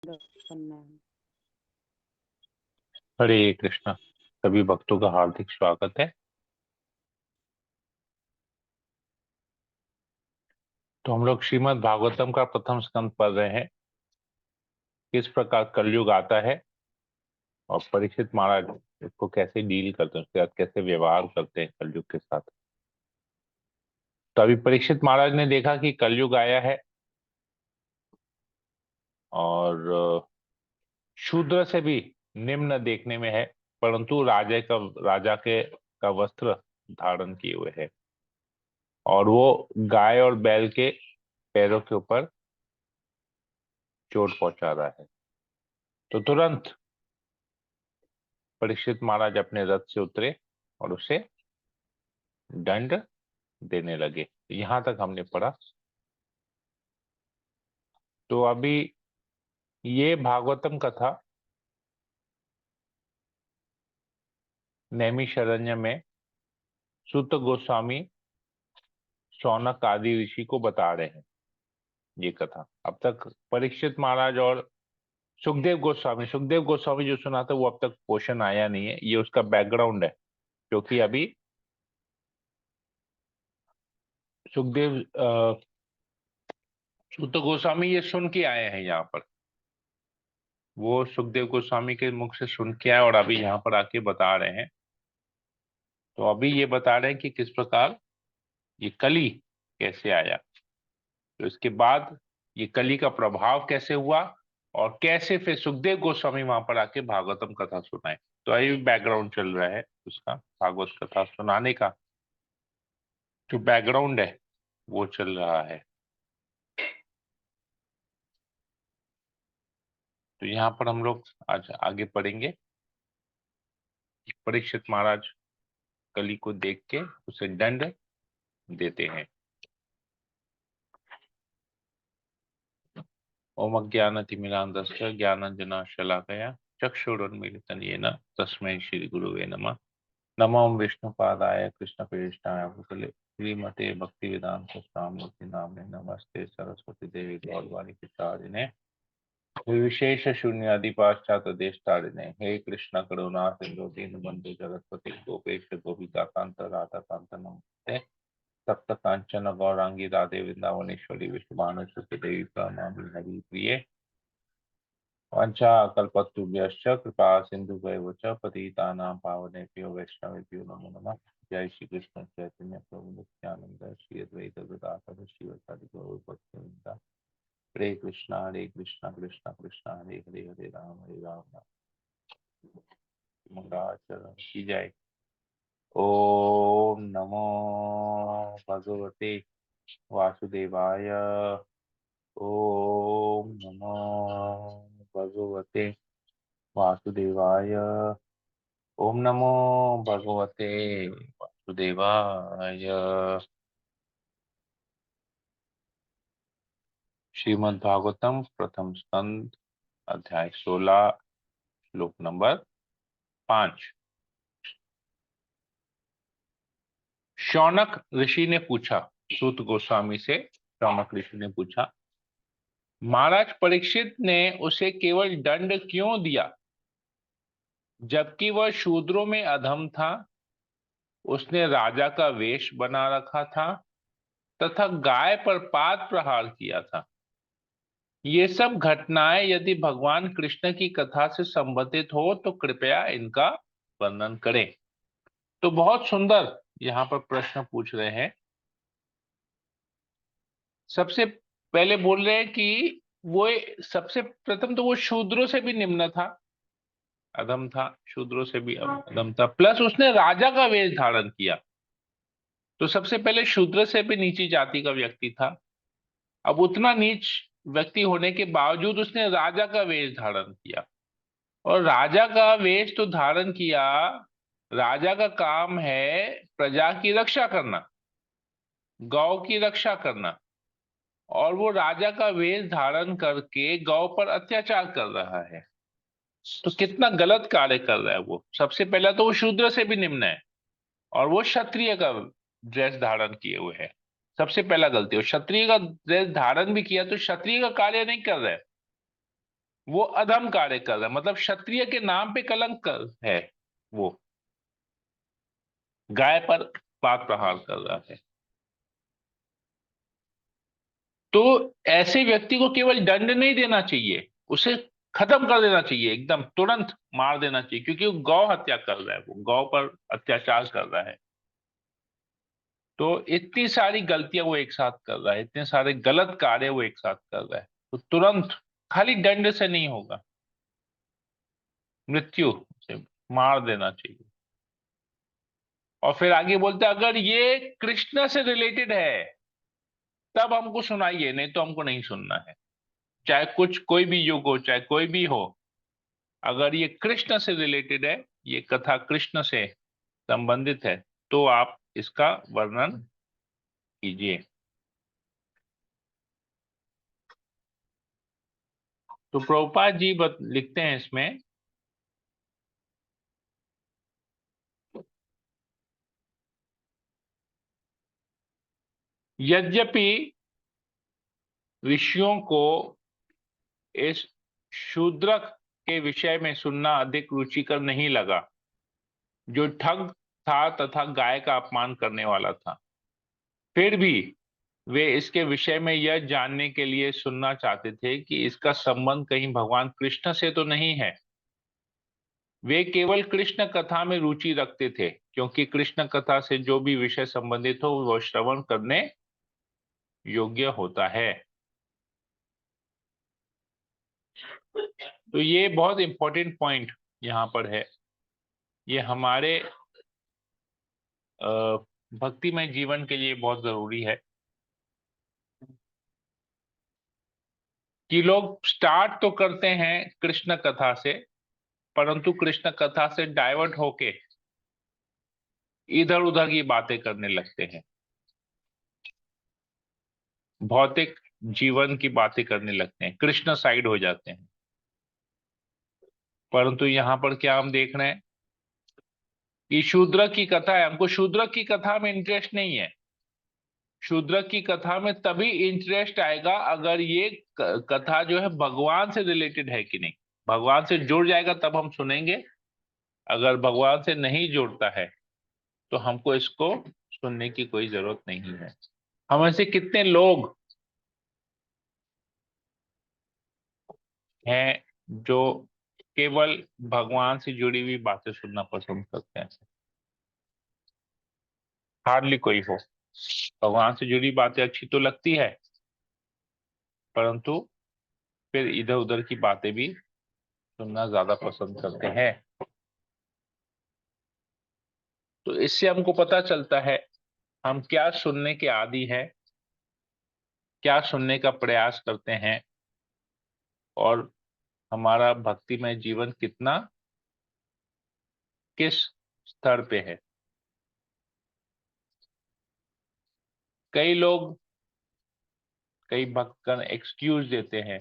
करना है। हरे कृष्णा। सभी भक्तों का हार्दिक स्वागत है। तो हम लोग श्रीमद् भागवतम का प्रथम स्कंद पढ़ रहे हैं। किस प्रकार कलयुग आता है और परीक्षित महाराज इसको कैसे डील करते हैं, उसके साथ कैसे व्यवहार करते हैं कलयुग के साथ। तो अभी परीक्षित महाराज ने देखा कि कलयुग आया है और शूद्र से भी निम्न देखने में है, परंतु राजा के का वस्त्र धारण किए हुए है और वो गाय और बैल के पैरों के ऊपर चोट पहुंचा रहा है। तो तुरंत परीक्षित महाराज अपने रथ से उतरे और उसे दंड देने लगे। यहां तक हमने पढ़ा। तो अभी ये भागवतम कथा नैमिषारण्य में सूत गोस्वामी शौनक आदि ऋषि को बता रहे हैं। ये कथा अब तक परीक्षित महाराज और सुखदेव गोस्वामी जो सुना था वो अब तक पोर्शन आया नहीं है। ये उसका बैकग्राउंड है, क्योंकि अभी सुखदेव सूत गोस्वामी ये सुन के आए हैं यहाँ पर। वो सुखदेव गोस्वामी के मुख से सुन के आए और अभी यहाँ पर आके बता रहे हैं। तो अभी ये बता रहे हैं कि किस प्रकार ये कली कैसे आया, तो इसके बाद ये कली का प्रभाव कैसे हुआ और कैसे फिर सुखदेव गोस्वामी वहां पर आके भागवतम कथा सुनाए। तो अभी बैकग्राउंड चल रहा है उसका, भागवत कथा सुनाने का जो बैकग्राउंड है वो चल रहा है। तो यहाँ पर हम लोग आज आगे पढ़ेंगे। परीक्षित महाराज कली को देख के उसे दंड देते हैं। ओम अज्ञानतिमिरान्धस्य ज्ञानाञ्जनशलाकया चक्षुरुन्मीलितं येन तस्मै श्रीगुरुवे नमः। नमो विष्णुपादाय कृष्णप्रेष्ठाय भूतले श्रीमते भक्तिवेदांत स्वामी नामे नमस्ते सरस्वती देवी गौरवाणी प्रचारिणे विशेष शून्यादि पाश्चात देश तारिणे। हे कृष्ण करुणा सिंधु दीनबंधु जगतपति गोपेश गोपिका कांत राधा कांत नमस्ते। सप्त कांचन गौरांगी राधे वृंदावनेश्वरी विश्वभानुसुते देवी प्रणमामि हरि प्रिये। वाञ्छा कल्पतरुभ्यश्च कृपा सिन्धुभ्येव च पतितानां पावनेभ्यो वैष्णवेभ्यो नमो नमः। जय श्री कृष्ण चैतन्य प्रभु नित्यानंद श्री अद्वैत गदाधर शिवाचार्य गौरभक्तवृंद। हरे कृष्णा कृष्णा कृष्णा हरे हरे हरे राम मंगलाचरण की जय। ओम नमो भगवते वासुदेवाय। ओम नमो भगवते वासुदेवाय। ओम नमो भगवते वासुदेवाय। श्रीमद् भागवतम प्रथम स्कंद अध्याय 16 श्लोक नंबर 5। शौनक ऋषि ने पूछा, सूत गोस्वामी से शौनक ऋषि ने पूछा, महाराज परीक्षित ने उसे केवल दंड क्यों दिया, जबकि वह शूद्रों में अधम था। उसने राजा का वेश बना रखा था तथा गाय पर पाद प्रहार किया था। ये सब घटनाएं यदि भगवान कृष्ण की कथा से संबंधित हो तो कृपया इनका वर्णन करें। तो बहुत सुंदर यहाँ पर प्रश्न पूछ रहे हैं। सबसे पहले बोल रहे हैं कि वो सबसे प्रथम तो वो शूद्रों से भी निम्न था, अधम था, शूद्रों से भी अधम था, प्लस उसने राजा का वेश धारण किया। तो सबसे पहले शूद्र से भी नीची जाति का व्यक्ति था। अब उतना नीच व्यक्ति होने के बावजूद उसने राजा का वेश धारण किया, और राजा का वेश तो धारण किया। राजा का काम है प्रजा की रक्षा करना, गौ की रक्षा करना, और वो राजा का वेश धारण करके गौ पर अत्याचार कर रहा है। तो कितना गलत कार्य कर रहा है वो। सबसे पहला तो वो शूद्र से भी निम्न है और वो क्षत्रिय का ड्रेस धारण किए हुए है। सबसे पहला गलती, और क्षत्रिय का ड्रेस धारण भी किया तो क्षत्रिय का कार्य नहीं कर रहे। वो अधम कार्य कर रहा है, मतलब क्षत्रिय के नाम पे कलंक है। वो गाय पर पाक प्रहार कर रहा है। तो ऐसे व्यक्ति को केवल दंड नहीं देना चाहिए, उसे खत्म कर देना चाहिए, एकदम तुरंत मार देना चाहिए, क्योंकि वो गौ हत्या कर रहा है, वो गौ पर अत्याचार कर रहा है। तो इतनी सारी गलतियां वो एक साथ कर रहा है, इतने सारे गलत कार्य वो एक साथ कर रहा है, तो तुरंत, खाली दंड से नहीं होगा, मृत्यु से मार देना चाहिए। और फिर आगे बोलते हैं, अगर ये कृष्ण से रिलेटेड है तब हमको सुनाइए, नहीं तो हमको नहीं सुनना है। चाहे कुछ कोई भी युग हो, चाहे कोई भी हो, अगर ये कृष्ण से रिलेटेड है, ये कथा कृष्ण से संबंधित है, तो आप इसका वर्णन कीजिए। तो प्रभुपाद जी लिखते हैं इसमें, यद्यपि ऋषियों को इस शूद्रक के विषय में सुनना अधिक रुचिकर नहीं लगा, जो ठग था तथा गाय का अपमान करने वाला था, फिर भी वे इसके विषय में यह जानने के लिए सुनना चाहते थे कि इसका संबंध कहीं भगवान कृष्ण से तो नहीं है। वे केवल कृष्ण कथा में रुचि रखते थे, क्योंकि कृष्ण कथा से जो भी विषय संबंधित हो वह श्रवण करने योग्य होता है। तो ये बहुत इंपॉर्टेंट पॉइंट यहाँ पर है। ये हमारे भक्तिमय जीवन के लिए बहुत जरूरी है कि लोग स्टार्ट तो करते हैं कृष्ण कथा से, परंतु कृष्ण कथा से डाइवर्ट होके इधर उधर की बातें करने लगते हैं, भौतिक जीवन की बातें करने लगते हैं, कृष्ण साइड हो जाते हैं। परंतु यहाँ पर क्या हम देख रहे हैं कि शूद्रक की कथा है, हमको शूद्रक की कथा में इंटरेस्ट नहीं है। शूद्रक की कथा में तभी इंटरेस्ट आएगा अगर ये कथा जो है भगवान से रिलेटेड है कि नहीं, भगवान से जुड़ जाएगा तब हम सुनेंगे। अगर भगवान से नहीं जुड़ता है तो हमको इसको सुनने की कोई जरूरत नहीं है। हम ऐसे कितने लोग हैं जो केवल भगवान से जुड़ी हुई बातें सुनना पसंद करते हैं। हार्डली कोई हो। भगवान से जुड़ी बातें अच्छी तो लगती है, परंतु फिर इधर उधर की बातें भी सुनना ज्यादा पसंद करते हैं। तो इससे हमको पता चलता है हम क्या सुनने के आदी है, क्या सुनने का प्रयास करते हैं, और हमारा भक्तिमय जीवन कितना, किस स्तर पे है। कई लोग, कई भक्तगण एक्सक्यूज देते हैं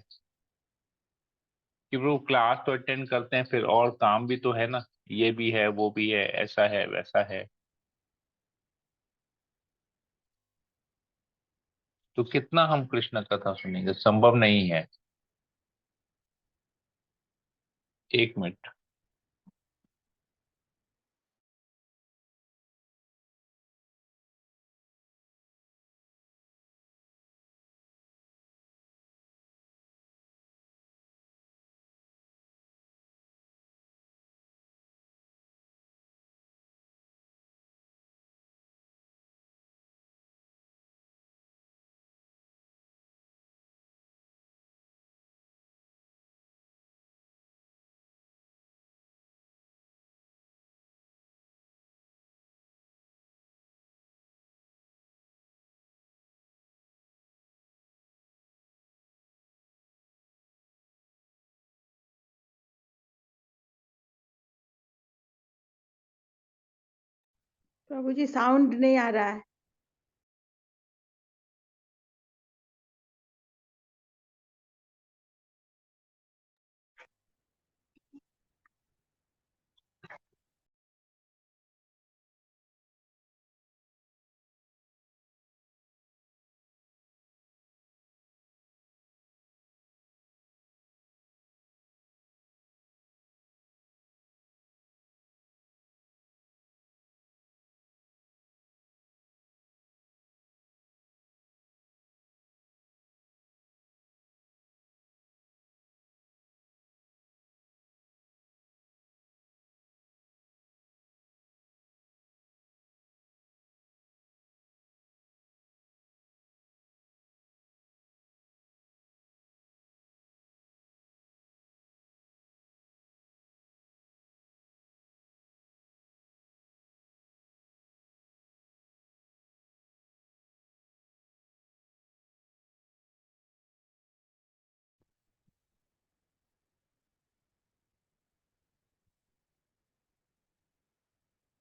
कि वो क्लास तो अटेंड करते हैं, फिर और काम भी तो है ना, ये भी है वो भी है, ऐसा है वैसा है। तो कितना हम कृष्ण कथा सुनेंगे, संभव नहीं है। 1 मिनट। प्रभु जी साउंड नहीं आ रहा है।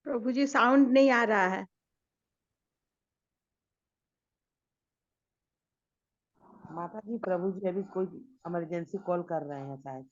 प्रभु जी साउंड नहीं आ रहा है। माता जी, प्रभु जी अभी कोई इमरजेंसी कॉल कर रहे हैं शायद।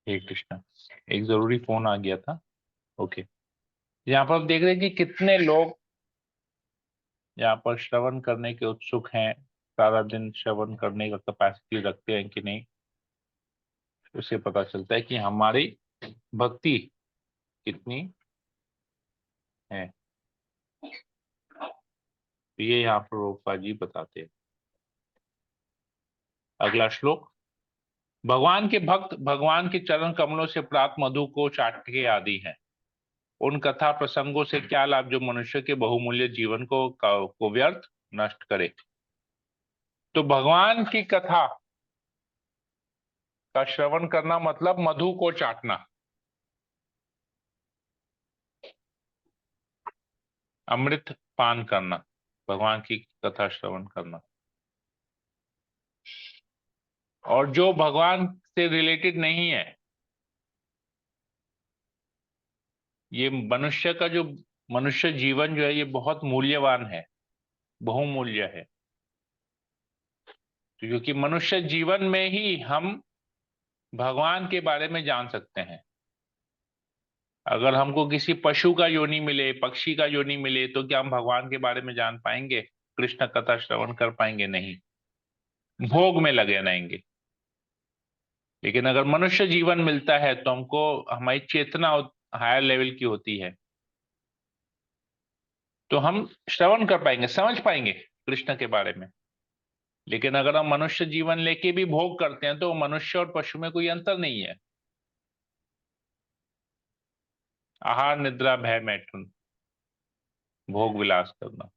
हे कृष्णा, एक जरूरी फोन आ गया था। ओके, यहाँ पर आप देख रहे हैं कि कितने लोग यहाँ पर श्रवण करने के उत्सुक हैं। सारा दिन श्रवण करने का कैपेसिटी रखते हैं कि नहीं, उससे पता चलता है कि हमारी भक्ति कितनी है। तो ये यहाँ पर रूपा जी बताते हैं। अगला श्लोक। भगवान के भक्त भगवान के चरण कमलों से प्राप्त मधु को चाटके आदि हैं। उन कथा प्रसंगों से क्या लाभ जो मनुष्य के बहुमूल्य जीवन को व्यर्थ नष्ट करे। तो भगवान की कथा का श्रवण करना मतलब मधु को चाटना, अमृत पान करना, भगवान की कथा श्रवण करना। और जो भगवान से रिलेटेड नहीं है, ये मनुष्य का जो मनुष्य जीवन जो है ये बहुत मूल्यवान है, बहुमूल्य है। तो क्योंकि मनुष्य जीवन में ही हम भगवान के बारे में जान सकते हैं। अगर हमको किसी पशु का योनि मिले, पक्षी का योनि मिले, तो क्या हम भगवान के बारे में जान पाएंगे? कृष्ण कथा श्रवण कर पाएंगे? नहीं, भोग में लगे रहेंगे। लेकिन अगर मनुष्य जीवन मिलता है तो हमको हमारी चेतना हायर लेवल की होती है, तो हम श्रवण कर पाएंगे, समझ पाएंगे कृष्ण के बारे में। लेकिन अगर हम मनुष्य जीवन लेके भी भोग करते हैं तो मनुष्य और पशु में कोई अंतर नहीं है। आहार निद्रा भय मैथुन, भोग विलास करना।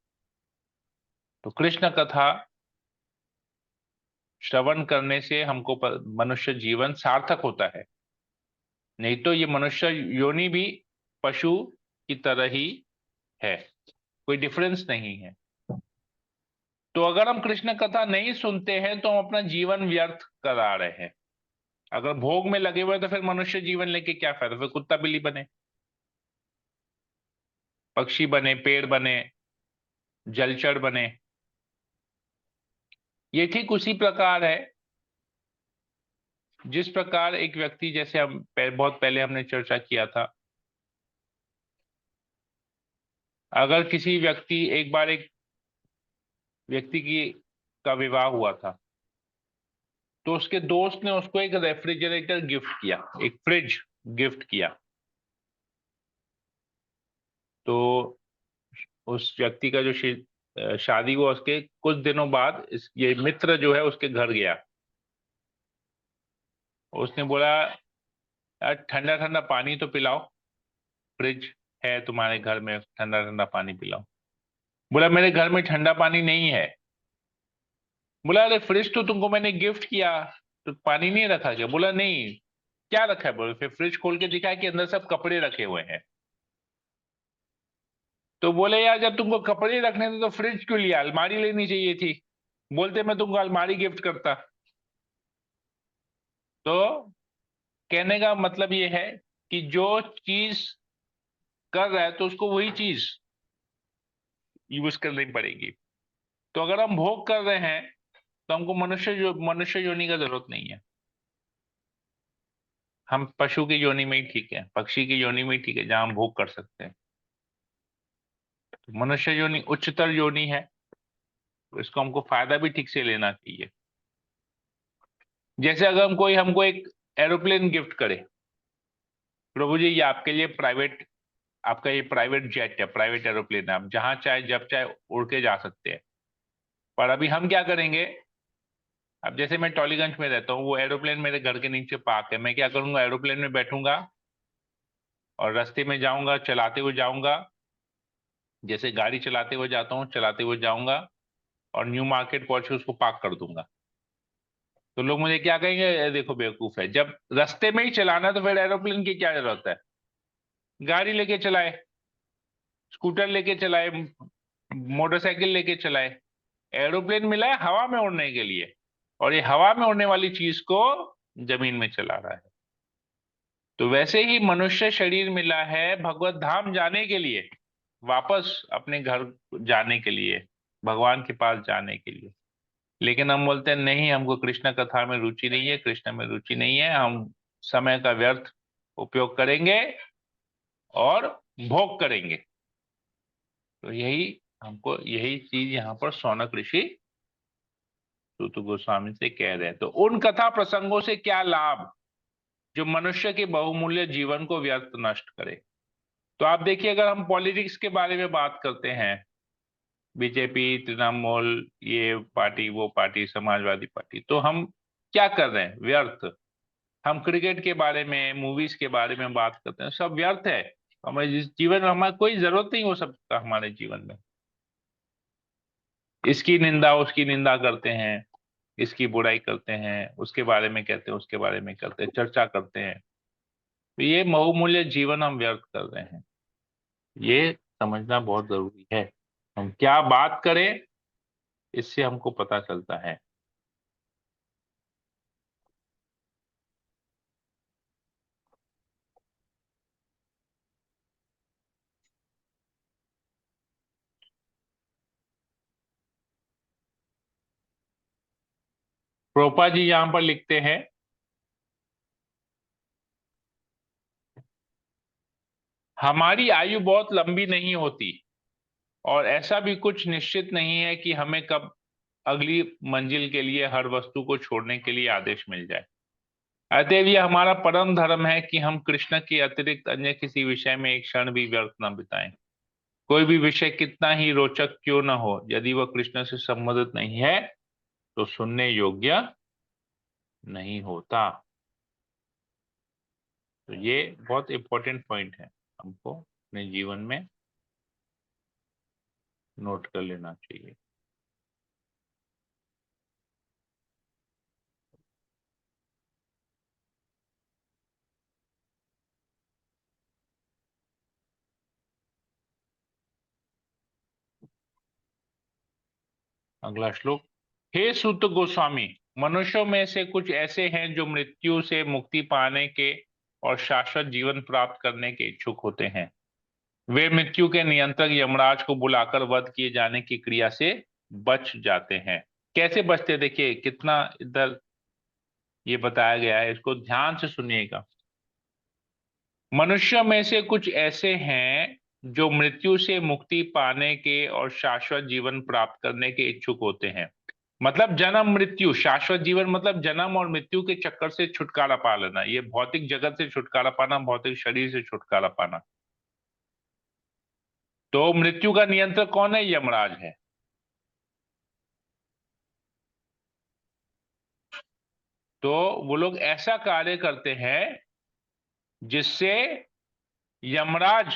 तो कृष्ण कथा श्रवण करने से हमको मनुष्य जीवन सार्थक होता है। नहीं तो ये मनुष्य योनि भी पशु की तरह ही है, कोई डिफरेंस नहीं है। तो अगर हम कृष्ण कथा नहीं सुनते हैं तो हम अपना जीवन व्यर्थ करा रहे हैं। अगर भोग में लगे हुए तो फिर मनुष्य जीवन लेके क्या फायदा? फिर कुत्ता बिल्ली बने, पक्षी बने, पेड़ बने, जलचर बने। ये ठीक उसी प्रकार है जिस प्रकार एक व्यक्ति, जैसे हम बहुत पहले हमने चर्चा किया था, अगर किसी व्यक्ति एक बार एक व्यक्ति की का विवाह हुआ था, तो उसके दोस्त ने उसको एक रेफ्रिजरेटर गिफ्ट किया, एक फ्रिज गिफ्ट किया। तो उस व्यक्ति का जो शादी हुआ, उसके कुछ दिनों बाद ये मित्र जो है उसके घर गया। उसने बोला, यार ठंडा ठंडा पानी तो पिलाओ, फ्रिज है तुम्हारे घर में, ठंडा ठंडा पानी पिलाओ। बोला मेरे घर में ठंडा पानी नहीं है। बोला अरे फ्रिज तो तुमको मैंने गिफ्ट किया, तो पानी नहीं रखा क्या? बोला नहीं। क्या रखा है? बोले फिर फ्रिज खोल के दिखा कि अंदर सब कपड़े रखे हुए हैं। तो बोले यार जब तुमको कपड़े रखने थे तो फ्रिज क्यों लिया? अलमारी लेनी चाहिए थी, बोलते मैं तुमको अलमारी गिफ्ट करता। तो कहने का मतलब ये है कि जो चीज कर रहा है तो उसको वही चीज यूज करनी पड़ेगी। तो अगर हम भोग कर रहे हैं तो हमको मनुष्य योनि का जरूरत नहीं है। हम पशु की योनि में ही ठीक है, पक्षी की योनि में ही ठीक है, जहां हम भोग कर सकते हैं। तो मनुष्य योनि उच्चतर योनि है, तो इसको हमको फायदा भी ठीक से लेना चाहिए। जैसे अगर हमको एक एरोप्लेन गिफ्ट करे, प्रभु जी ये आपके लिए प्राइवेट, आपका ये प्राइवेट जेट है, प्राइवेट एरोप्लेन है, आप जहां चाहे जब चाहे उड़ के जा सकते हैं। पर अभी हम क्या करेंगे? अब जैसे मैं टॉलीगंज में रहता हूँ, वो एरोप्लेन मेरे घर के नीचे पार्क है, मैं क्या करूंगा? एरोप्लेन में बैठूंगा और रास्ते में जाऊंगा, चलाते हुए जाऊंगा, जैसे गाड़ी चलाते हुए जाता हूँ चलाते हुए जाऊंगा, और न्यू मार्केट पहुंच के उसको पार्क कर दूंगा। तो लोग मुझे क्या कहेंगे? "ये देखो बेवकूफ है, जब रास्ते में ही चलाना तो फिर एरोप्लेन की क्या जरूरत है? गाड़ी लेके चलाए, स्कूटर लेके चलाए, मोटरसाइकिल लेके चलाए। एरोप्लेन मिला है हवा में उड़ने के लिए, और ये हवा में उड़ने वाली चीज को जमीन में चला रहा है। तो वैसे ही मनुष्य शरीर मिला है भगवत धाम जाने के लिए, वापस अपने घर जाने के लिए, भगवान के पास जाने के लिए। लेकिन हम बोलते हैं नहीं, हमको कृष्ण कथा में रुचि नहीं है, कृष्ण में रुचि नहीं है, हम समय का व्यर्थ उपयोग करेंगे और भोग करेंगे। तो यही चीज यहाँ पर शौनक ऋषि सूत गोस्वामी से कह रहे हैं। तो उन कथा प्रसंगों से क्या लाभ जो मनुष्य के बहुमूल्य जीवन को व्यर्थ नष्ट करे? तो आप देखिए, अगर हम पॉलिटिक्स के बारे में बात करते हैं, बीजेपी, तृणमूल, ये पार्टी वो पार्टी, समाजवादी पार्टी, तो हम क्या कर रहे हैं? व्यर्थ। हम क्रिकेट के बारे में, मूवीज के बारे में बात करते हैं, सब व्यर्थ है। हमारे जीवन में हमारा कोई जरूरत नहीं हो सकता हमारे जीवन में। इसकी निंदा उसकी निंदा करते हैं, इसकी बुराई करते हैं, उसके बारे में कहते हैं, उसके बारे में करते हैं, चर्चा करते हैं। तो ये बहुमूल्य जीवन हम व्यर्थ कर रहे हैं, ये समझना बहुत जरूरी है। हम क्या बात करें इससे हमको पता चलता है। प्रोपा जी यहां पर लिखते हैं, हमारी आयु बहुत लंबी नहीं होती, और ऐसा भी कुछ निश्चित नहीं है कि हमें कब अगली मंजिल के लिए हर वस्तु को छोड़ने के लिए आदेश मिल जाए। अतएव यह हमारा परम धर्म है कि हम कृष्ण के अतिरिक्त अन्य किसी विषय में एक क्षण भी व्यर्थ न बिताएं। कोई भी विषय कितना ही रोचक क्यों न हो, यदि वह कृष्ण से संबंधित नहीं है तो सुनने योग्य नहीं होता। तो ये बहुत इंपॉर्टेंट पॉइंट है, हमको अपने जीवन में नोट कर लेना चाहिए। अगला श्लोक। हे सूत गोस्वामी, मनुष्यों में से कुछ ऐसे हैं जो मृत्यु से मुक्ति पाने के और शाश्वत जीवन प्राप्त करने के इच्छुक होते हैं। वे मृत्यु के नियंत्रक यमराज को बुलाकर वध किए जाने की क्रिया से बच जाते हैं। कैसे बचते हैं? देखिए कितना इधर ये बताया गया है, इसको ध्यान से सुनिएगा। मनुष्य में से कुछ ऐसे हैं जो मृत्यु से मुक्ति पाने के और शाश्वत जीवन प्राप्त करने के इच्छुक होते हैं। मतलब जन्म मृत्यु, शाश्वत जीवन मतलब जन्म और मृत्यु के चक्कर से छुटकारा पा लेना, ये भौतिक जगत से छुटकारा पाना, भौतिक शरीर से छुटकारा पाना। तो मृत्यु का नियंत्रक कौन है? यमराज है। तो वो लोग ऐसा कार्य करते हैं जिससे यमराज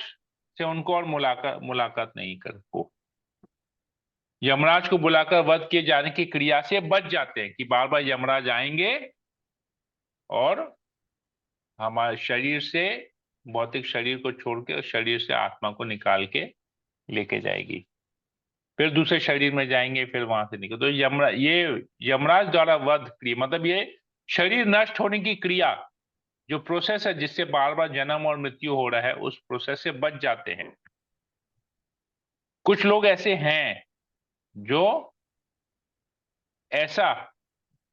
से उनको और मुलाकात मुलाकात नहीं कर हो। यमराज को बुलाकर वध किए जाने की क्रिया से बच जाते हैं कि बार बार यमराज आएंगे और हमारे शरीर से, भौतिक शरीर को छोड़ के शरीर से आत्मा को निकाल के लेके जाएगी, फिर दूसरे शरीर में जाएंगे, फिर वहां से निकल। तो ये यमराज द्वारा वध क्रिया मतलब ये शरीर नष्ट होने की क्रिया, जो प्रोसेस है जिससे बार बार जन्म और मृत्यु हो रहा है, उस प्रोसेस से बच जाते हैं। कुछ लोग ऐसे हैं जो ऐसा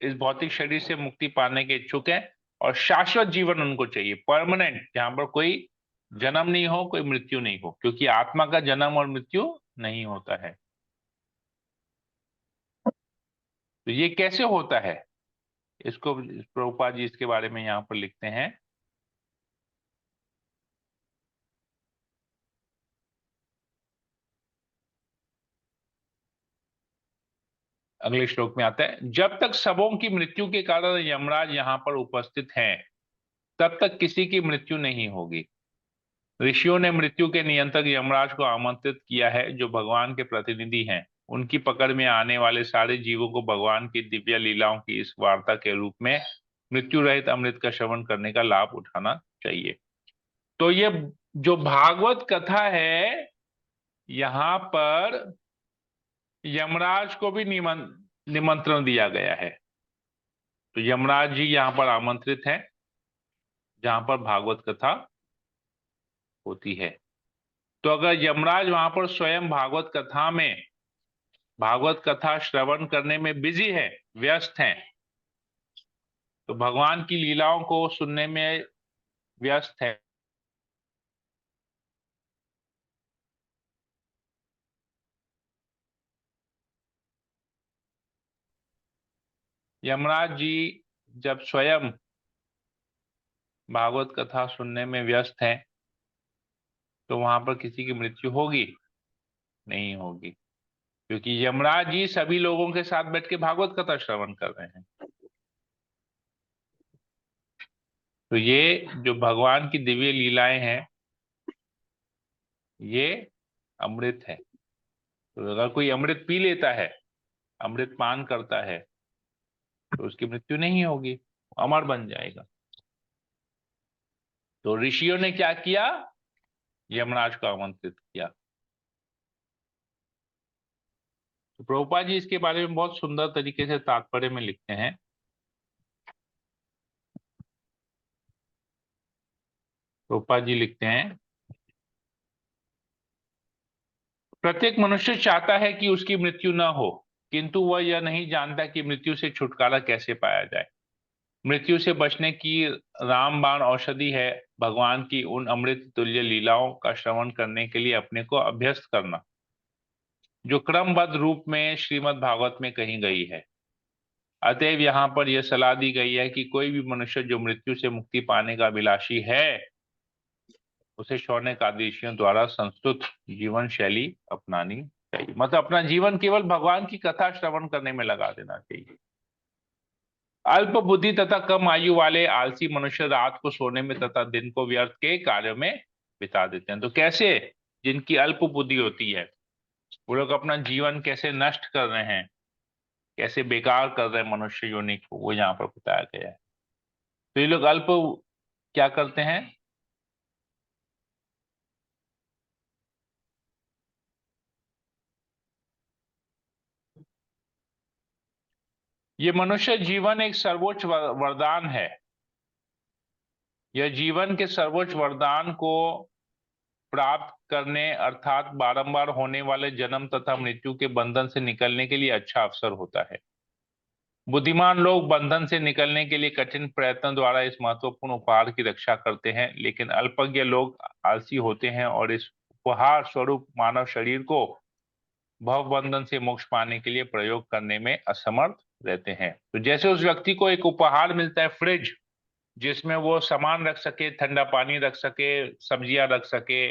इस भौतिक शरीर से मुक्ति पाने के इच्छुक हैं और शाश्वत जीवन उनको चाहिए, परमानेंट, जहां पर कोई जन्म नहीं हो, कोई मृत्यु नहीं हो, क्योंकि आत्मा का जन्म और मृत्यु नहीं होता है। तो ये कैसे होता है, इसको प्रभुपाद जी इसके बारे में यहां पर लिखते हैं। अगले श्लोक में आता है, जब तक सबों की मृत्यु के कारण यमराज यहां पर उपस्थित हैं, तब तक किसी की मृत्यु नहीं होगी। ऋषियों ने मृत्यु के नियंत्रक यमराज को आमंत्रित किया है, जो भगवान के प्रतिनिधि हैं। उनकी पकड़ में आने वाले सारे जीवों को भगवान की दिव्य लीलाओं की इस वार्ता के रूप में मृत्यु रहित अमृत का श्रवण करने का लाभ उठाना चाहिए। तो ये जो भागवत कथा है, यहां पर यमराज को भी निमंत्रण दिया गया है। तो यमराज जी यहां पर आमंत्रित हैं, जहां पर भागवत कथा होती है। तो अगर यमराज वहां पर स्वयं भागवत कथा श्रवण करने में बिजी है, व्यस्त हैं, तो भगवान की लीलाओं को सुनने में व्यस्त है, यमराज जी जब स्वयं भागवत कथा सुनने में व्यस्त हैं, तो वहां पर किसी की मृत्यु होगी नहीं होगी, क्योंकि यमराज जी सभी लोगों के साथ बैठ के भागवत कथा श्रवण कर रहे हैं। तो ये जो भगवान की दिव्य लीलाएं हैं, ये अमृत है। तो अगर कोई अमृत पी लेता है, अमृत पान करता है, तो उसकी मृत्यु नहीं होगी, अमर बन जाएगा। तो ऋषियों ने क्या किया, यमराज को आमंत्रित किया। तो प्रभुपाद जी इसके बारे में बहुत सुंदर तरीके से तात्पर्य में लिखते हैं। प्रभुपाद जी लिखते हैं, प्रत्येक मनुष्य चाहता है कि उसकी मृत्यु न हो, किंतु वह यह नहीं जानता कि मृत्यु से छुटकारा कैसे पाया जाए। मृत्यु से बचने की रामबाण औषधि है भगवान की उन अमृत तुल्य लीलाओं का श्रवण करने के लिए अपने को अभ्यस्त करना, जो क्रमबद्ध रूप में श्रीमद् भागवत में कही गई है। अतएव यहाँ पर यह सलाह दी गई है कि कोई भी मनुष्य जो मृत्यु से मुक्ति पाने का अभिलाषी है, उसे शौनक आदेशियों द्वारा संस्तुत जीवन शैली अपनानी चाहिए। मतलब अपना जीवन केवल भगवान की कथा श्रवण करने में लगा देना चाहिए। अल्प बुद्धि तथा कम आयु वाले आलसी मनुष्य रात को सोने में तथा दिन को व्यर्थ के कार्यों में बिता देते हैं। तो कैसे, जिनकी अल्प बुद्धि होती है, वो लोग अपना जीवन कैसे नष्ट कर रहे हैं, कैसे बेकार कर रहे हैं मनुष्य योनि को, वो यहाँ पर बताया गया है। तो ये लोग अल्प क्या करते हैं, ये मनुष्य जीवन एक सर्वोच्च वरदान है। यह जीवन के सर्वोच्च वरदान को प्राप्त करने अर्थात बारंबार होने वाले जन्म तथा मृत्यु के बंधन से निकलने के लिए अच्छा अवसर होता है। बुद्धिमान लोग बंधन से निकलने के लिए कठिन प्रयत्न द्वारा इस महत्वपूर्ण उपहार की रक्षा करते हैं, लेकिन अल्पज्ञ लोग आलसी होते हैं और इस उपहार स्वरूप मानव शरीर को भव बंधन से मोक्ष पाने के लिए प्रयोग करने में असमर्थ रहते हैं। तो जैसे उस व्यक्ति को एक उपहार मिलता है, फ्रिज, जिसमें वो सामान रख सके, ठंडा पानी रख सके, सब्जियां रख सके,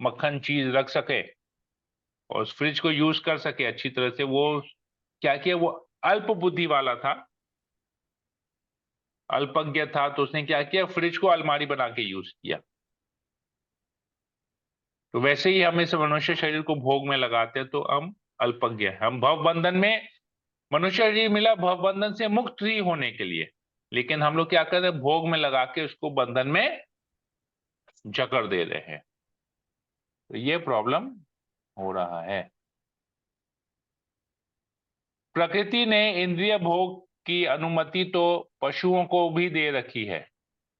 मक्खन चीज रख सके, और उस फ्रिज को यूज कर सके अच्छी तरह से। वो क्या किया, वो अल्प बुद्धि वाला था, अल्पज्ञ था, तो उसने क्या किया, फ्रिज को अलमारी बना के यूज किया। तो वैसे ही हम इस मनुष्य शरीर को भोग में लगाते हैं, तो हम अल्पज्ञ है। हम भव बंधन में, मनुष्य शरीर मिला भव बंधन से मुक्त ही होने के लिए, लेकिन हम लोग क्या कर रहे हैं, भोग में लगा के उसको बंधन में जकड़ दे रहे हैं। तो ये प्रॉब्लम हो रहा है। प्रकृति ने इंद्रिय भोग की अनुमति तो पशुओं को भी दे रखी है,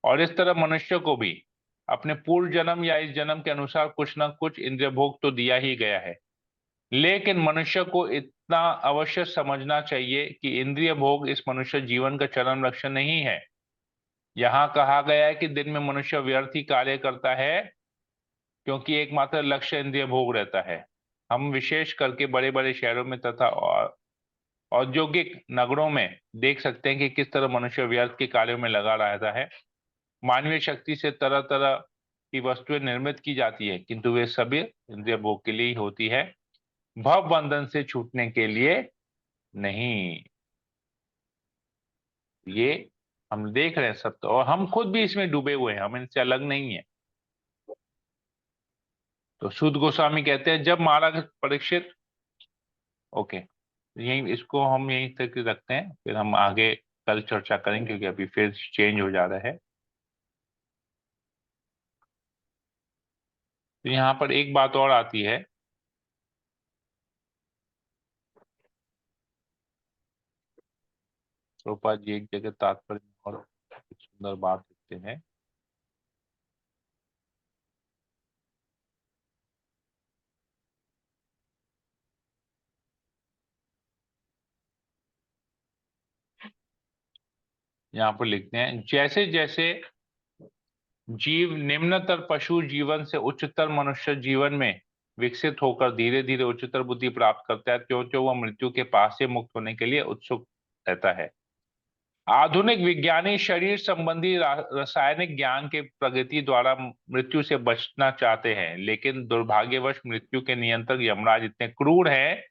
और इस तरह मनुष्य को भी अपने पूर्व जन्म या इस जन्म के अनुसार कुछ ना कुछ इंद्रिय भोग तो दिया ही गया है। लेकिन मनुष्य को इतना अवश्य समझना चाहिए कि इंद्रिय भोग इस मनुष्य जीवन का चरम लक्ष्य नहीं है। यहाँ कहा गया है कि दिन में मनुष्य व्यर्थ ही कार्य करता है, क्योंकि एकमात्र लक्ष्य इंद्रिय भोग रहता है। हम विशेष करके बड़े बड़े शहरों में तथा औद्योगिक नगरों में देख सकते हैं कि किस तरह मनुष्य व्यर्थ के कार्यों में लगा रहता है। मानवीय शक्ति से तरह तरह की वस्तुएं निर्मित की जाती है, किंतु वे सभी इंद्रिय भोग के लिए ही होती है, भव बंधन से छूटने के लिए नहीं। ये हम देख रहे हैं सत्य, और हम खुद भी इसमें डूबे हुए हैं, हम इनसे अलग नहीं है। तो सूत गोस्वामी कहते हैं, जब महाराज परीक्षित, ओके, यही इसको हम यहीं तक रखते हैं, फिर हम आगे कल चर्चा करेंगे, क्योंकि अभी फिर चेंज हो जा रहा है। तो यहाँ पर एक बात और आती है, प्रभुपाद जी एक जगह तात्पर्य और एक सुंदर बात लिखते हैं। यहाँ पर लिखते हैं, जैसे जैसे जीव निम्नतर पशु जीवन से उच्चतर मनुष्य जीवन में विकसित होकर धीरे धीरे उच्चतर बुद्धि प्राप्त करता है, त्यों त्यों वह मृत्यु के पास से मुक्त होने के लिए उत्सुक रहता है। आधुनिक विज्ञानी शरीर संबंधी रासायनिक ज्ञान के प्रगति द्वारा मृत्यु से बचना चाहते हैं, लेकिन दुर्भाग्यवश मृत्यु के नियंत्रक यमराज इतने क्रूर हैं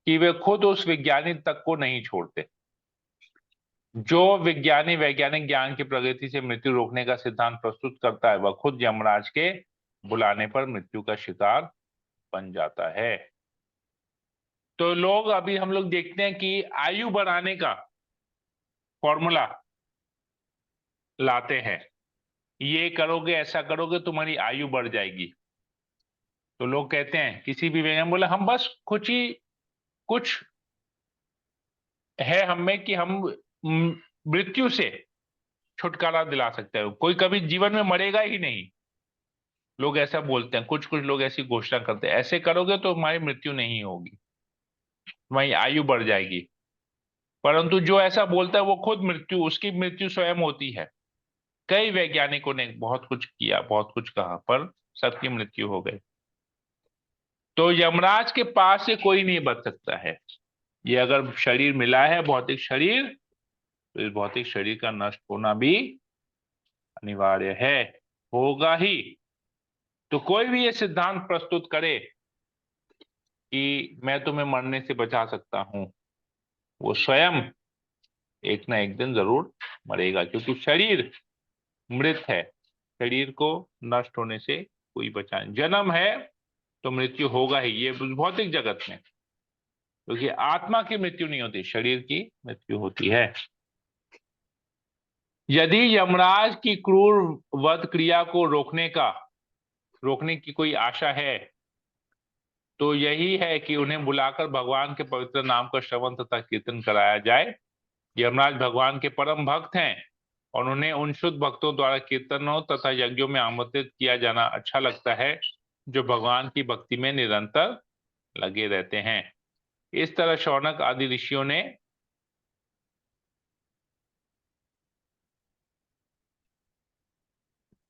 कि वे खुद उस विज्ञानी तक को नहीं छोड़ते। जो विज्ञानी वैज्ञानिक ज्ञान की प्रगति से मृत्यु रोकने का सिद्धांत प्रस्तुत करता है, वह खुद यमराज के बुलाने पर मृत्यु का शिकार बन जाता है। तो लोग, अभी हम लोग देखते हैं कि आयु बढ़ाने का फॉर्मूला लाते हैं, ये करोगे ऐसा करोगे तुम्हारी आयु बढ़ जाएगी। तो लोग कहते हैं, किसी भी वैज्ञानिक बोले हम बस कुछ है हम में कि हम मृत्यु से छुटकारा दिला सकते हैं, कोई कभी जीवन में मरेगा ही नहीं। लोग ऐसा बोलते हैं, कुछ कुछ लोग ऐसी घोषणा करते हैं, ऐसे करोगे तो तुम्हारी मृत्यु नहीं होगी, तुम्हारी आयु बढ़ जाएगी। परंतु जो ऐसा बोलता है वो खुद उसकी मृत्यु स्वयं होती है। कई वैज्ञानिकों ने बहुत कुछ किया, बहुत कुछ कहा, पर सबकी मृत्यु हो गई। तो यमराज के पास से कोई नहीं बच सकता है। ये अगर शरीर मिला है, भौतिक शरीर, तो इस भौतिक शरीर का नष्ट होना भी अनिवार्य है, होगा ही। तो कोई भी ये सिद्धांत प्रस्तुत करे कि मैं तुम्हें मरने से बचा सकता हूं, वो स्वयं एक ना एक दिन जरूर मरेगा, क्योंकि शरीर मृत है। शरीर को नष्ट होने से कोई बचा नहीं। जन्म है तो मृत्यु होगा ही, ये भौतिक जगत में, क्योंकि आत्मा की मृत्यु नहीं होती, शरीर की मृत्यु होती है। यदि यमराज की क्रूर वध क्रिया को रोकने की कोई आशा है, तो यही है कि उन्हें बुलाकर भगवान के पवित्र नाम का श्रवण तथा कीर्तन कराया जाए। यमराज भगवान के परम भक्त हैं, और उन्हें उन शुद्ध भक्तों द्वारा कीर्तनों तथा यज्ञों में आमंत्रित किया जाना अच्छा लगता है, जो भगवान की भक्ति में निरंतर लगे रहते हैं। इस तरह शौनक आदि ऋषियों ने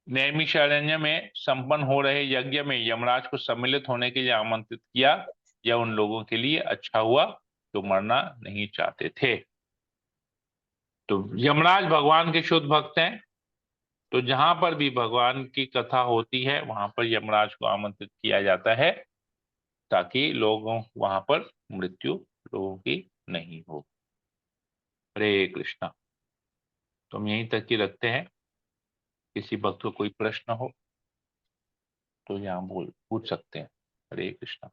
नैमिषारण्य में संपन्न हो रहे यज्ञ में यमराज को सम्मिलित होने के लिए आमंत्रित किया। यह उन लोगों के लिए अच्छा हुआ जो मरना नहीं चाहते थे। तो यमराज भगवान के शुद्ध भक्त हैं, तो जहां पर भी भगवान की कथा होती है वहां पर यमराज को आमंत्रित किया जाता है, ताकि लोगों वहां पर मृत्यु लोगों की नहीं हो। हरे कृष्णा। तो हम यहीं तक ही रखते हैं। किसी भक्त को कोई प्रश्न हो तो यहाँ बोल पूछ सकते हैं। हरे कृष्णा।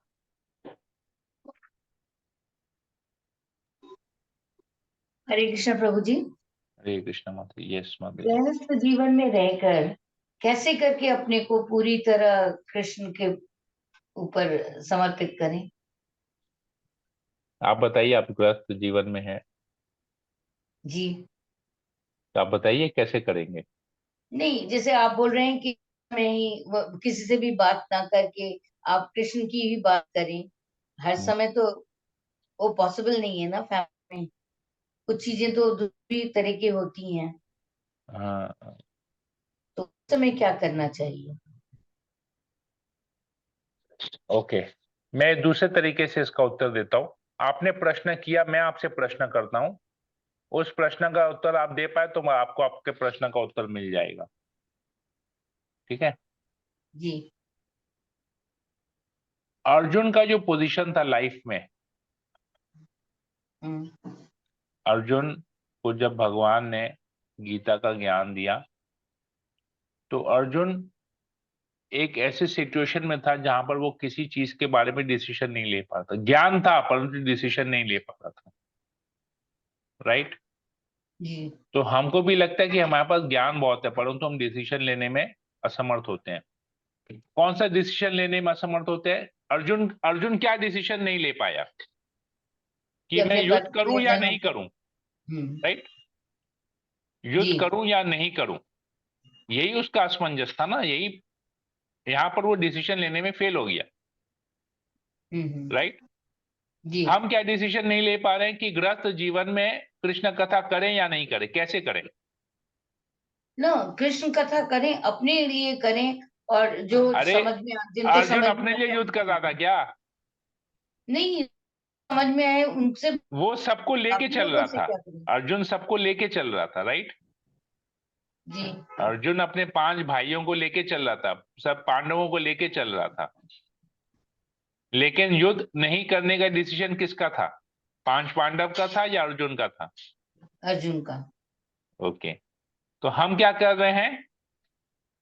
हरे कृष्ण प्रभु जी। हरे कृष्ण माता। यस माता। गृहस्थ जीवन में रहकर कैसे करके अपने को पूरी तरह कृष्ण के ऊपर समर्पित करें? आप बताइए, आप गृहस्थ जीवन में है जी तो आप बताइए कैसे करेंगे। नहीं, जैसे आप बोल रहे हैं कि मैं ही किसी से भी बात ना करके आप कृष्ण की ही बात करें हर हम्म, समय, तो वो पॉसिबल नहीं है ना। फैमिली में कुछ चीजें तो दूसरी तरह की होती हैं, हाँ। तो उस समय क्या करना चाहिए? ओके, मैं दूसरे तरीके से इसका उत्तर देता हूँ। आपने प्रश्न किया, मैं आपसे प्रश्न करता हूँ। उस प्रश्न का उत्तर आप दे पाए तो आपको आपके प्रश्न का उत्तर मिल जाएगा। ठीक है। जी। अर्जुन का जो पोजीशन था लाइफ में, हम्म। अर्जुन को जब भगवान ने गीता का ज्ञान दिया तो अर्जुन एक ऐसे सिचुएशन में था जहां पर वो किसी चीज के बारे में डिसीजन नहीं ले पाता। ज्ञान था परंतु डिसीजन नहीं ले पाता था। राइट। जी। तो हमको भी लगता है कि हमारे पास ज्ञान बहुत है परंतु हम डिसीजन लेने में असमर्थ होते हैं। कौन सा डिसीजन लेने में असमर्थ होते हैं? अर्जुन अर्जुन क्या डिसीजन नहीं ले पाया कि कि मैं अपने युद्ध करूं या परिजनों नहीं को। करूं। हम्म। राइट। जी। युद्ध करूं या नहीं करूं, यही उसका असमंजस था ना। यही यहां पर वो डिसीजन लेने में फेल हो गया। राइट। जी। हम क्या डिसीजन नहीं ले पा रहे हैं कि गृहस्थ जीवन में कृष्ण कथा करें या नहीं करें, कैसे करें। ना, कृष्ण कथा करें, अपने लिए करें, और जो अरे, समझ में जिनको अर्जुन समझ में अपने लिए आए युद्ध कर रहा था उनको। क्या? नहीं, समझ में आए उनसे। वो सबको लेके बाकी चल लोगों रहा से था। क्या करें? अर्जुन सबको लेके चल रहा था। राइट। जी। अर्जुन अपने 5 भाइयों को लेके चल रहा था, सब पांडवों को लेके चल रहा था। लेकिन युद्ध नहीं करने का डिसीजन किसका था? 5 पांडव का था या अर्जुन का था? अर्जुन का। ओके। तो हम क्या कर रहे हैं?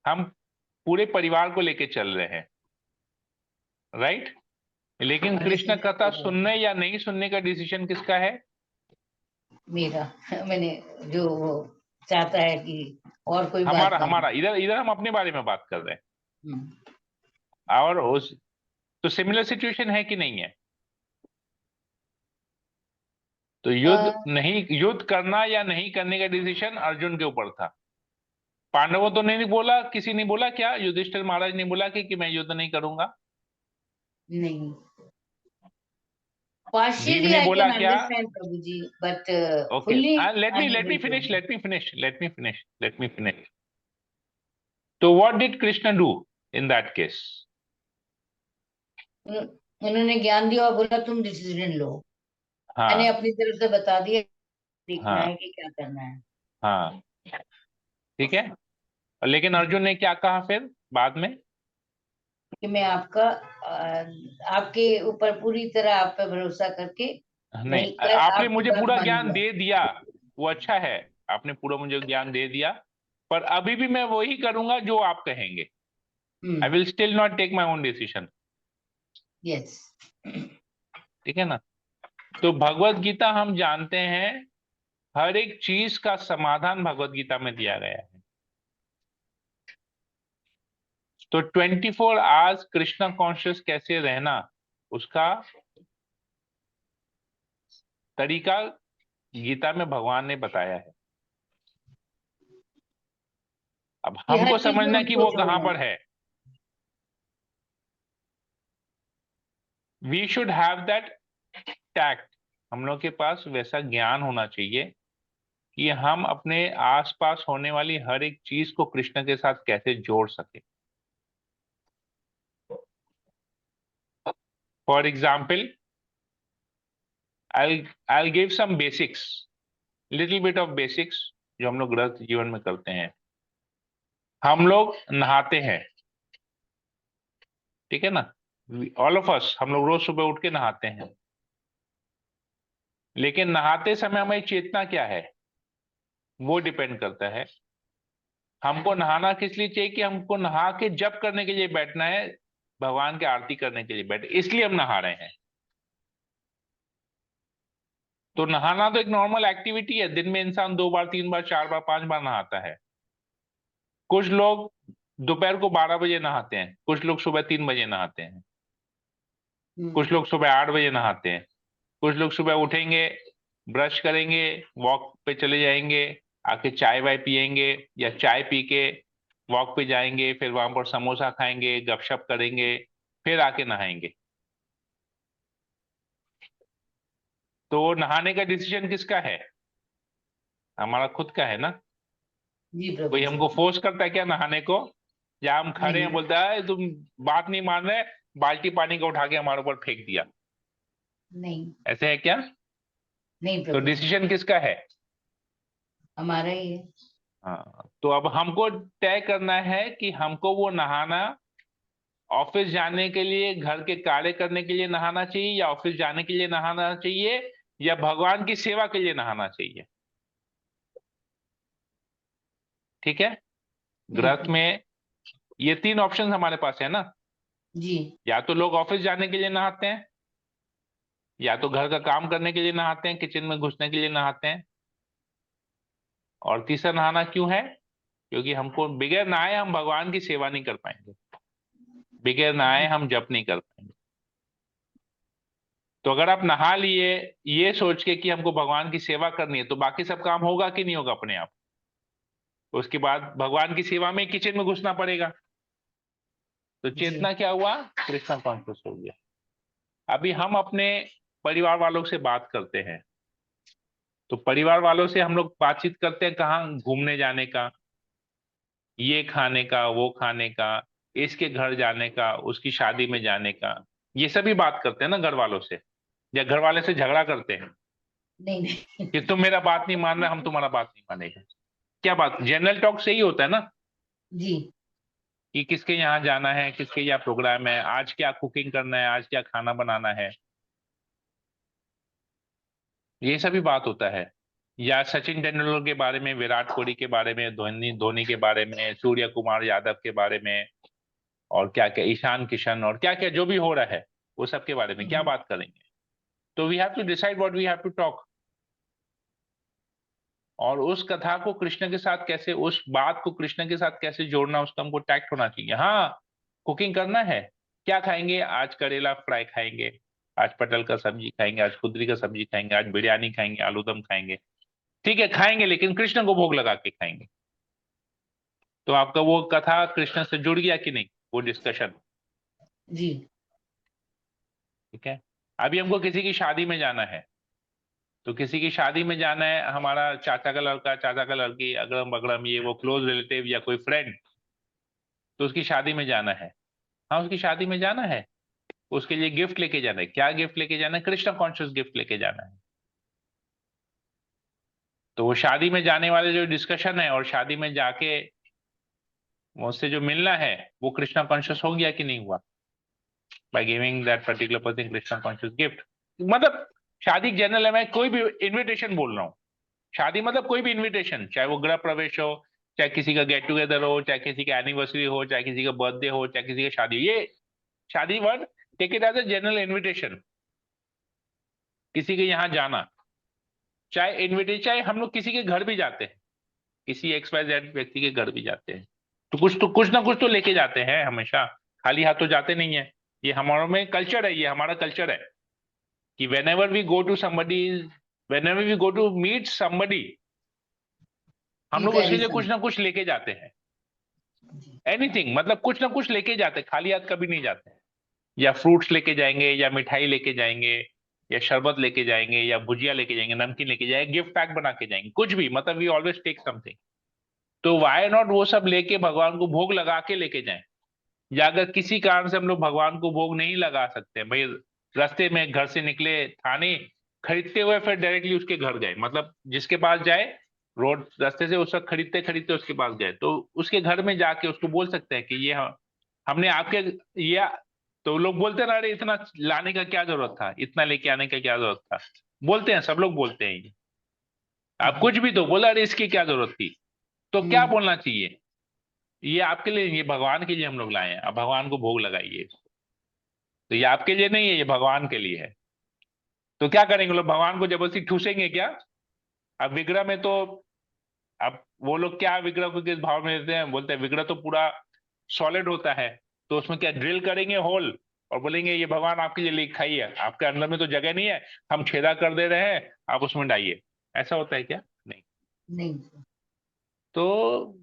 हम पूरे परिवार को लेके चल रहे हैं। राइट। लेकिन और कृष्ण डिसीजन कथा तो सुनने या नहीं सुनने का डिसीजन किसका है? मेरा। मैंने जो वो चाहता है कि और कोई बात हमारा ना हो। हमारा इधर इधर हम अपने बारे में बात कर रहे हैं। हम्म। और उस तो सिमिलर सिचुएशन है कि नहीं है? तो युद्ध करना या नहीं करने का डिसीजन अर्जुन के ऊपर था। पांडवों तो नहीं बोला, किसी ने बोला क्या? युधिष्ठिर महाराज ने बोला कि मैं युद्ध नहीं करूंगा? नहीं, भीम partially ने I बोला can क्या? understand Prabhu ji, but okay, fully let I me let me haven't finish known. Let me finish let me finish let me finish. तो what did Krishna do in that case? उन्होंने ज्ञान दिया और बोला तुम decision लो। मैंने हाँ अपनी तरफ से बता दिया, देखना हाँ है कि क्या करना है। हाँ। ठीक है। लेकिन अर्जुन ने क्या कहा फिर बाद में? कि मैं आपके ऊपर पूरी तरह आप पे भरोसा करके नहीं, नहीं कर आपने आपकी मुझे बात पूरा ज्ञान मानूंगा। दे दिया, वो अच्छा है। आपने पूरा मुझे ज्ञान दे दिया, पर अभी भी मैं वही करूंगा जो आप कहेंगे। I will still not take my own decision. Yes. ठीक है ना। तो भगवत गीता हम जानते हैं, हर एक चीज का समाधान भगवत गीता में दिया गया है। तो 24 आवर्स कृष्णा कॉन्शियस कैसे रहना, उसका तरीका गीता में भगवान ने बताया है। अब कि हमको हर चीज में समझना कि उनको वो कहां छोड़ना। पर है। We should have that tact. हम लोग के पास वैसा ज्ञान होना चाहिए कि हम अपने आसपास होने वाली हर एक चीज को कृष्ण के साथ कैसे जोड़ सके। For example, I'll give some basics, little bit of basics जो हम लोग गृहस्थ जीवन में करते हैं। हम लोग नहाते हैं, ठीक है ना। ऑल ऑफ अस, हम लोग रोज सुबह उठ के नहाते हैं। लेकिन नहाते समय हमारी चेतना क्या है, वो डिपेंड करता है। हमको नहाना किस लिए चाहिए? कि हमको नहा के जप करने के लिए बैठना है, भगवान की आरती करने के लिए बैठे, इसलिए हम नहा रहे हैं। तो नहाना तो एक नॉर्मल एक्टिविटी है, दिन में इंसान 2 बार 3 बार 4 बार 5 बार नहाता है। कुछ लोग दोपहर को 12 बजे नहाते हैं, कुछ लोग सुबह 3 बजे नहाते हैं, कुछ लोग सुबह 8 बजे नहाते हैं, कुछ लोग सुबह उठेंगे, ब्रश करेंगे, वॉक पे चले जाएंगे, आके चाय वाय पियेंगे, या चाय पी के वॉक पे जाएंगे, फिर वहां पर समोसा खाएंगे, गपशप करेंगे, फिर आके नहाएंगे। तो नहाने का डिसीजन किसका है? हमारा खुद का है ना। जी प्रभु कोई जी। हमको फोर्स करता है क्या नहाने को? या हम खड़े हैं, नहीं बोलता है तुम बात नहीं मान रहे, बाल्टी पानी का उठा के हमारे ऊपर फेंक दिया, नहीं ऐसे है क्या? नहीं तो प्रभु जी, डिसीजन किसका है? हमारा ही है। हाँ, तो अब हमको तय करना है कि हमको वो नहाना ऑफिस जाने के लिए, घर के कार्य करने के लिए नहाना चाहिए, या ऑफिस जाने के लिए नहाना चाहिए, या भगवान की सेवा के लिए नहाना चाहिए। ठीक है। ग्रंथ में ये 3 ऑप्शन हमारे पास है ना। जी या तो लोग ऑफिस जाने के लिए नहाते हैं, या तो घर का काम करने के लिए नहाते हैं, किचन में घुसने के लिए नहाते हैं, और तीसरा नहाना क्यों है? क्योंकि हमको बगैर नहाए हम भगवान की सेवा नहीं कर पाएंगे, बगैर नहाए हम जप नहीं कर पाएंगे। तो अगर आप नहा लिए ये सोच के कि हमको भगवान की सेवा करनी है, तो बाकी सब काम होगा कि नहीं होगा अपने आप? उसके बाद भगवान की सेवा में किचन में घुसना पड़ेगा। तो जी चेतना क्या हुआ? कृष्णा कॉन्शियस हो गया। अभी हम अपने परिवार वालों से बात करते हैं, तो परिवार वालों से हम लोग बातचीत करते हैं कहाँ? घूमने जाने का, ये खाने का, वो खाने का, इसके घर जाने का, उसकी शादी में जाने का, ये सभी बात करते हैं ना घर वालों से। या घर वाले से झगड़ा करते हैं नहीं नहीं कि तुम मेरा बात नहीं मान रहे, हम तुम्हारा बात नहीं मानेंगे। क्या बात, जनरल टॉक से ही होता है ना, जी कि किसके यहाँ जाना है, किसके यहाँ प्रोग्राम है, आज क्या कुकिंग करना है, आज क्या खाना बनाना है, ये सभी बात होता है। या सचिन तेंदुलकर के बारे में, विराट कोहली के बारे में, धोनी धोनी के बारे में, सूर्य कुमार यादव के बारे में, और क्या क्या ईशान किशन, और क्या क्या जो भी हो रहा है वो सब के बारे में क्या बात करेंगे। तो we have to decide what we have to talk. और उस कथा को कृष्ण के साथ कैसे, उस बात को कृष्ण के साथ कैसे जोड़ना, उसका हमको टैक्ट होना चाहिए। हाँ, कुकिंग करना है, क्या खाएंगे? आज करेला फ्राई खाएंगे, आज पटल का सब्जी खाएंगे, आज कुदरी का सब्जी खाएंगे, आज बिरयानी खाएंगे, आलू दम खाएंगे। ठीक है, खाएंगे, लेकिन कृष्ण को भोग लगा के खाएंगे। तो आपका वो कथा कृष्ण से जुड़ गया कि नहीं, वो डिस्कशन? जी ठीक है। अभी हमको किसी की शादी में जाना है, तो किसी की शादी में जाना है, हमारा चाचा का लड़का, चाचा का लड़की, अगड़म बगड़म, ये वो क्लोज रिलेटिव या कोई फ्रेंड, तो उसकी शादी में जाना है। हाँ, उसकी शादी में जाना है, उसके लिए गिफ्ट लेके जाना है। क्या गिफ्ट लेके जाना है? कृष्ण कॉन्शियस गिफ्ट लेके जाना है। तो वो शादी में जाने वाले जो डिस्कशन है, और शादी में जाके मुझसे जो मिलना है, वो कृष्ण कॉन्शियस हो गया कि नहीं हुआ, by giving that particular person Krishna conscious gift. मतलब शादी जनरल है, मैं कोई भी इन्विटेशन बोल रहा हूँ। शादी मतलब कोई भी इनविटेशन, चाहे वो गृह प्रवेश हो, चाहे किसी का गेट टुगेदर हो, चाहे किसी का एनिवर्सरी हो, चाहे किसी का बर्थडे हो, चाहे किसी की शादी हो, ये शादी word take it as a general invitation. किसी के यहाँ जाना, चाहे इनविटेशन, चाहे हम लोग किसी के घर भी जाते हैं, किसी XYZ व्यक्ति के घर भी जाते हैं, तो कुछ ना कुछ तो लेके जाते हैं हमेशा, खाली हाथ तो जाते नहीं है। ये हमारे में कल्चर है, ये हमारा कल्चर है कि whenever we go to somebody, whenever we go to meet somebody, हम वी लोग उसके कैरी लिए कुछ सम। ना कुछ लेके जाते हैं। एनीथिंग, मतलब कुछ ना कुछ लेके जाते हैं, खाली हाथ कभी नहीं जाते हैं। या फ्रूट्स लेके जाएंगे, या मिठाई लेके जाएंगे, या शरबत लेके जाएंगे, या भुजिया लेके जाएंगे, नमकीन लेके जाएंगे, गिफ्ट पैक बना के जाएंगे, कुछ भी, मतलब वी ऑलवेज टेक समथिंग। तो वाई नॉट वो सब लेके भगवान को भोग लगा के लेके जाएं। या अगर किसी कारण से हम लोग भगवान को भोग नहीं लगा सकते भाई, रास्ते में घर से निकले, थाने खरीदते हुए फिर डायरेक्टली उसके घर गए, मतलब जिसके पास जाए, रोड रास्ते से उसका खरीदते खरीदते उसके पास गए, तो उसके घर में जाके उसको बोल सकते हैं कि ये हमने आपके, ये, तो लोग बोलते हैं अरे इतना लाने का क्या जरूरत था, इतना लेके आने का क्या जरूरत था, बोलते हैं, सब लोग बोलते हैं ये। आप कुछ भी तो बोला, अरे इसकी क्या जरूरत थी। तो क्या बोलना चाहिए? ये आपके लिए, ये भगवान के लिए हम लोग लाए हैं, अब भगवान को भोग लगाइए। तो ये आपके लिए नहीं है, ये भगवान के लिए है। तो क्या करेंगे लोग, भगवान को जबरदस्ती ठूसेंगे क्या? अब विग्रह में तो, अब वो लोग क्या विग्रह को किस भाव में देते हैं, बोलते हैं विग्रह तो पूरा सॉलिड होता है, तो उसमें क्या ड्रिल करेंगे होल और बोलेंगे ये भगवान आपके लिए लिखाई है, आपके अंदर में तो जगह नहीं है, हम छेदा कर दे रहे हैं, आप उसमें डालिए। ऐसा होता है क्या? नहीं। नहीं। तो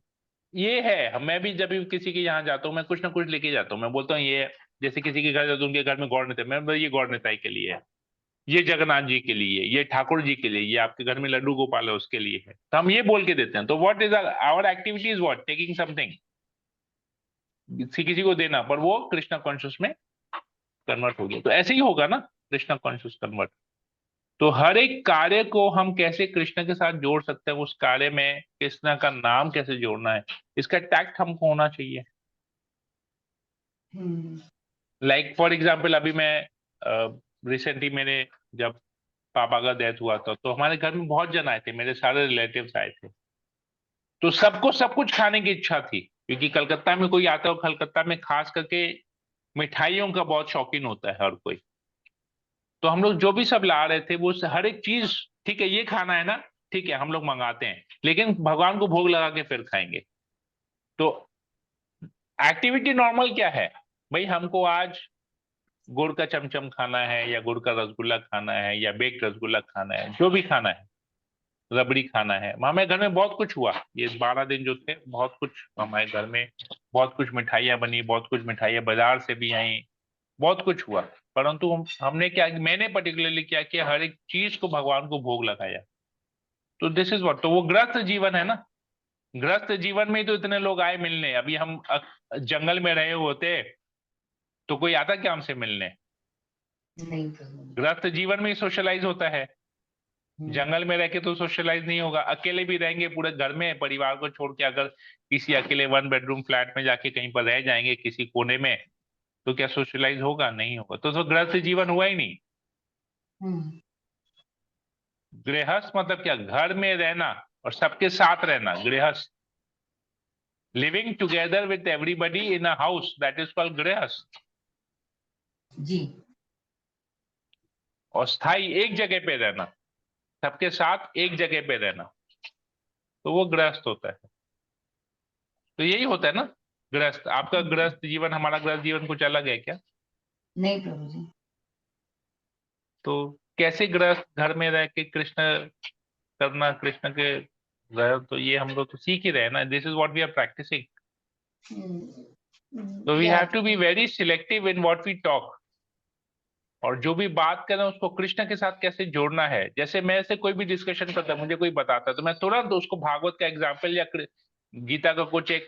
ये है, मैं भी जब भी किसी के यहाँ जाता हूँ मैं कुछ ना कुछ लेके जाता हूँ। मैं बोलता हूँ ये, जैसे किसी के घर जाता हूँ, उनके घर में गौर नेता, मैं ये गौर नेताई के लिए है, ये जगन्नाथ जी के लिए, ये ठाकुर जी के लिए, ये आपके घर में लड्डू गोपाल है उसके लिए है, तो हम ये बोल के देते हैं। तो what is our activity is what, taking something, किसी को देना, पर वो कृष्णा कॉन्शियस में कन्वर्ट हो गया। तो ऐसे ही होगा ना, कृष्णा कॉन्शियस कन्वर्ट। तो हर एक कार्य को हम कैसे कृष्ण के साथ जोड़ सकते हैं, उस कार्य में कृष्ण का नाम कैसे जोड़ना है, इसका टैक्ट हमको होना चाहिए। लाइक फॉर एग्जाम्पल, अभी मैं रिसेंटली मेरे जब पापा का डेथ हुआ था, तो हमारे घर में बहुत जन आए थे, मेरे सारे रिलेटिव्स आए थे। तो सबको सब कुछ खाने की इच्छा थी, क्योंकि कलकत्ता में कोई आता है, कलकत्ता में खास करके मिठाइयों का बहुत शौकीन होता है हर कोई। तो हम लोग जो भी सब ला रहे थे, वो हर एक चीज, ठीक है ये खाना है ना, ठीक है हम लोग मंगाते हैं, लेकिन भगवान को भोग लगा के फिर खाएंगे। तो एक्टिविटी नॉर्मल क्या है भाई, हमको आज गुड़ का चमचम खाना है, या गुड़ का रसगुल्ला खाना है, या बेक्ड रसगुल्ला खाना है, जो भी खाना है, रबड़ी खाना है। हमारे घर में बहुत कुछ हुआ, ये 12 दिन जो थे बहुत कुछ हमारे घर में, बहुत कुछ मिठाइयाँ बनी, बहुत कुछ मिठाइयाँ बाजार से भी आई, बहुत कुछ हुआ। परंतु हमने क्या, मैंने पर्टिकुलरली क्या किया, हर एक चीज को भगवान को भोग लगाया। तो दिस इज व्हाट, तो वो गृहस्थ जीवन है ना। गृहस्थ जीवन में ही तो इतने लोग आए मिलने। अभी हम जंगल में रहे होते तो कोई आता क्या हमसे मिलने? नहीं प्रभु। गृहस्थ जीवन में ही सोशलाइज होता है, जंगल में रह के तो सोशलाइज नहीं होगा। अकेले भी रहेंगे पूरे घर में, परिवार को छोड़ के अगर किसी अकेले 1 बेडरूम फ्लैट में जाके कहीं पर रह जाएंगे किसी कोने में, तो क्या सोशलाइज होगा? नहीं होगा। तो गृहस्थ जीवन हुआ ही नहीं। गृहस्थ मतलब क्या, घर में रहना और सबके साथ रहना, गृहस्थ। Living together with everybody in a house, that is called गृहस्थ। जी। और स्थायी एक जगह पे रहना, सबके साथ एक जगह पे रहना, तो वो गृहस्थ होता है। तो यही होता है ना गृहस्थ। आपका गृहस्थ जीवन, हमारा गृहस्थ जीवन कुछ अलग है क्या? नहीं प्रभु जी। तो कैसे गृहस्थ घर में रह के कृष्ण करना, कृष्ण के रह, तो ये हम लोग तो सीख ही रहे हैं ना, this is what we are practising. तो we have to be very selective in what we talk, और जो भी बात करें उसको कृष्ण के साथ कैसे जोड़ना है। जैसे मैं से कोई भी डिस्कशन करता है, मुझे कोई बताता है, तो मैं तुरंत उसको भागवत का एग्जाम्पल या गीता का कुछ एक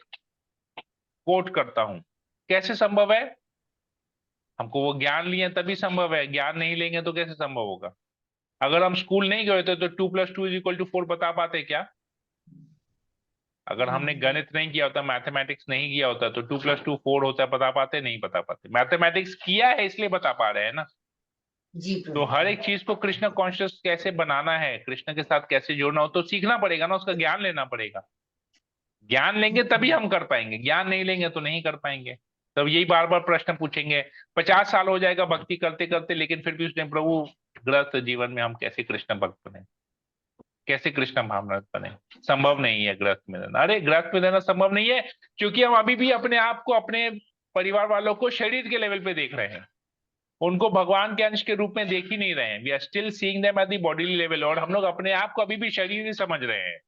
कोट करता हूं। कैसे संभव है? हमको वो ज्ञान लिए तभी संभव है, ज्ञान नहीं लेंगे तो कैसे संभव होगा? अगर हम स्कूल नहीं गए थे तो 2+2 = 4 बता पाते क्या? अगर हमने गणित नहीं किया होता, मैथमेटिक्स नहीं किया होता, तो 2+2 4 होता है, बता पाते? नहीं बता पाते। मैथमेटिक्स किया है इसलिए बता पा रहे हैं ना। जी तो प्रभु। हर एक चीज को कृष्ण कॉन्शियस कैसे बनाना है, कृष्ण के साथ कैसे जोड़ना हो, तो सीखना पड़ेगा ना, उसका ज्ञान लेना पड़ेगा। ज्ञान लेंगे तभी हम कर पाएंगे, ज्ञान नहीं लेंगे तो नहीं कर पाएंगे। तब यही बार बार प्रश्न पूछेंगे, 50 साल हो जाएगा भक्ति करते करते, लेकिन फिर भी उसने, प्रभु गृहस्थ जीवन में हम कैसे कृष्ण भक्त बने, कैसे कृष्ण भावनाथ बने? संभव नहीं है गृहस्थ में रहना। अरे गृहस्थ में रहना संभव नहीं है, क्योंकि हम अभी भी अपने आप को, अपने परिवार वालों को शरीर के लेवल पे देख रहे हैं, उनको भगवान के अंश के रूप में देख ही नहीं रहे हैं। We are still seeing them at the bodily level, और हम लोग अपने आप को अभी भी शरीर ही समझ रहे हैं।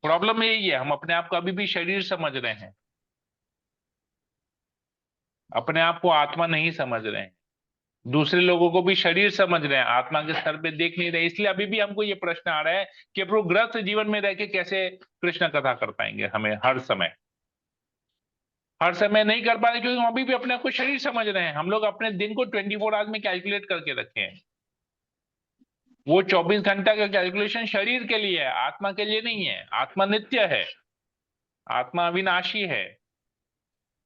प्रॉब्लम यही है, हम अपने आप को अभी भी शरीर समझ रहे हैं, अपने आप को आत्मा नहीं समझ रहे हैं। दूसरे लोगों को भी शरीर समझ रहे हैं, आत्मा के स्तर पे देख नहीं रहे। इसलिए अभी भी हमको ये प्रश्न आ रहा है कि प्रभु गृहस्थ जीवन में रह के कैसे कृष्ण कथा कर पाएंगे। हमें हर समय नहीं कर पा रहे, क्योंकि हम अभी भी अपने आप को शरीर समझ रहे हैं। हम लोग अपने दिन को 24 आवर्स में कैलकुलेट करके रखे हैं। वो 24 घंटा का कैलकुलेशन शरीर के लिए है, आत्मा के लिए नहीं है। आत्मा नित्य है, आत्मा अविनाशी है।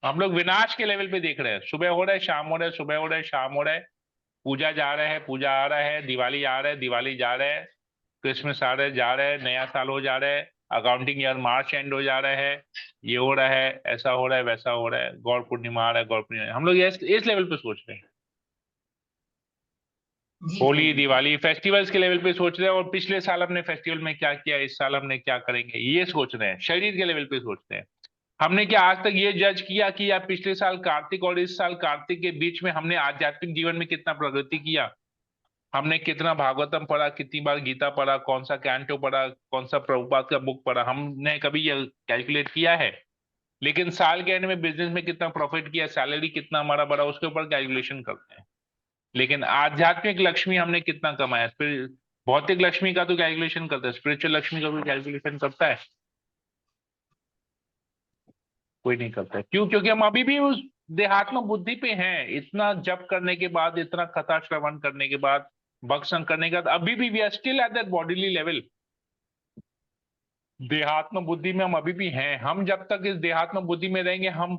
हम लोग विनाश के लेवल पे देख रहे हैं, सुबह हो रहा है शाम हो रहा है, सुबह हो रहा है शाम हो रहा है, पूजा जा रहा है पूजा आ रहा है, दिवाली आ रहा है दिवाली जा रहा है, क्रिसमस आ रहा है जा रहा है, नया साल हो जा रहा है, अकाउंटिंग ईयर मार्च एंड हो जा रहा है, ये हो रहा है, ऐसा हो रहा है, वैसा हो रहा है, गौर पूर्णिमा आ रहा है, गौर पूर्णिमा। हम लोग इस लेवल पे सोच रहे हैं। जी होली, प्रभु। दिवाली, फेस्टिवल्स के लेवल पे सोच रहे हैं, और पिछले साल हमने फेस्टिवल में क्या किया, इस साल हमने क्या करेंगे, ये सोच रहे हैं, शरीर के लेवल पे सोचते हैं। हमने क्या आज तक ये जज किया कि यार पिछले साल कार्तिक और इस साल कार्तिक के बीच में हमने आध्यात्मिक जीवन में कितना प्रगति किया, हमने कितना भागवतम पढ़ा, कितनी बार गीता पढ़ा, कौन सा कैंटो पढ़ा, कौन सा प्रभुपाद का बुक पढ़ा, हमने कभी ये कैलकुलेट किया है? लेकिन साल के एंड में बिजनेस में कितना प्रॉफिट किया, सैलरी कितना हमारा बढ़ा, उसके ऊपर कैलकुलेशन करते हैं। लेकिन आध्यात्मिक लक्ष्मी हमने कितना कमाया, फिर भौतिक लक्ष्मी का तो कैलकुलेशन करता है, स्पिरिचुअल लक्ष्मी का भी कैलकुलेशन करता है? कोई नहीं करता है। क्यों? क्योंकि हम अभी भी उस देहात्म बुद्धि पे हैं। इतना जप करने के बाद, इतना कथा श्रवण करने के बाद, भक्षण करने के बाद, अभी भी we are still at that bodily level. देहात्म बुद्धि में हम अभी भी हैं। हम जब तक इस देहात्म बुद्धि में रहेंगे, हम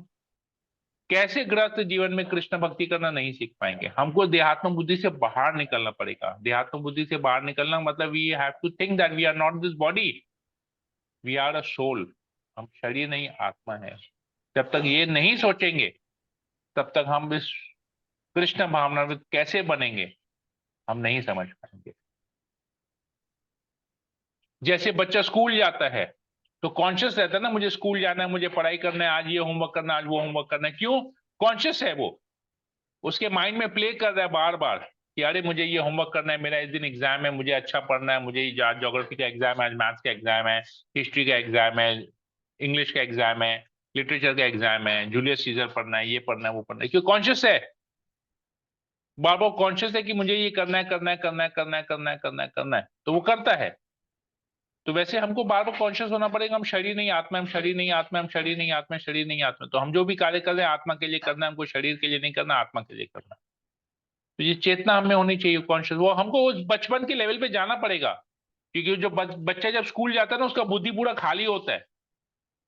कैसे गृहस्थ जीवन में कृष्ण भक्ति करना नहीं सीख पाएंगे। हमको देहात्म बुद्धि से बाहर निकलना पड़ेगा। देहात्म बुद्धि से बाहर निकलना मतलब we have to think that we are not this body, we are a soul. हम शरीर नहीं, आत्मा है। जब तक ये नहीं सोचेंगे, तब तक हम इस कृष्ण भावना में कैसे बनेंगे, हम नहीं समझ पाएंगे। जैसे बच्चा स्कूल जाता है तो कॉन्शियस रहता है ना, मुझे स्कूल जाना है, मुझे पढ़ाई करना है, आज ये होमवर्क करना है, आज वो होमवर्क करना है। क्यों? कॉन्शियस है वो, उसके माइंड में प्ले कर रहा है बार बार कि अरे मुझे ये होमवर्क करना है, मेरा इस दिन एग्जाम है, मुझे अच्छा पढ़ना है, मुझे आज ज्योग्राफी का एग्जाम है, आज मैथ्स का एग्जाम है, हिस्ट्री का एग्जाम है, इंग्लिश का एग्जाम है, लिटरेचर का एग्जाम है, जूलियस सीजर पढ़ना है, ये पढ़ना है, वो पढ़ना है। क्यों? कॉन्शियस है, बार बार कॉन्शियस है कि मुझे ये करना है, करना है, करना है, करना है, करना है, करना है, करना है, तो वो करता है। तो वैसे हमको बार बार कॉन्शियस होना पड़ेगा, हम शरीर नहीं आत्मा, हम शरीर नहीं आत्मा, हम शरीर नहीं आत्मा, शरीर नहीं आत्मा। तो हम जो भी कार्य कर रहे हैं आत्मा के लिए करना है, हमको शरीर के लिए नहीं करना, आत्मा के लिए करना। तो ये चेतना हमें होनी चाहिए, कॉन्शियस। वो हमको उस बचपन के लेवल पे जाना पड़ेगा, क्योंकि जो बच्चा जब स्कूल जाता है ना, उसका बुद्धि पूरा खाली होता है।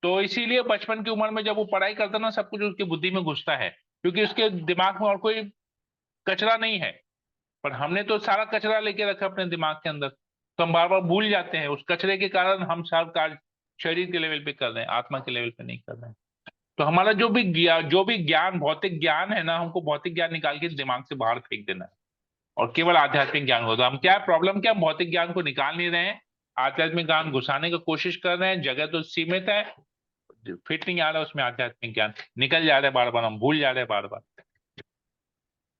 तो इसीलिए बचपन की उम्र में जब वो पढ़ाई करता है ना, सब कुछ उसकी बुद्धि में घुसता है, क्योंकि उसके दिमाग में और कोई कचरा नहीं है। पर हमने तो सारा कचरा लेके रखा अपने दिमाग के अंदर, तो हम बार बार भूल जाते हैं। उस कचरे के कारण हम सब कार्य शरीर के लेवल पे कर रहे हैं, आत्मा के लेवल पे नहीं कर रहे हैं। तो हमारा जो भी ज्ञान, भौतिक ज्ञान है ना, हमको भौतिक ज्ञान निकाल के दिमाग से बाहर फेंक देना है, और केवल आध्यात्मिक ज्ञान होता है। हम क्या प्रॉब्लम, क्या हम भौतिक ज्ञान को निकाल नहीं रहे हैं, आध्यात्मिक ज्ञान घुसाने की कोशिश कर रहे हैं। जगह तो सीमित है, फिट नहीं आ रहा उसमें, आध्यात्मिक ज्ञान निकल जा रहा है बार बार, हम भूल जा रहे हैं बार बार।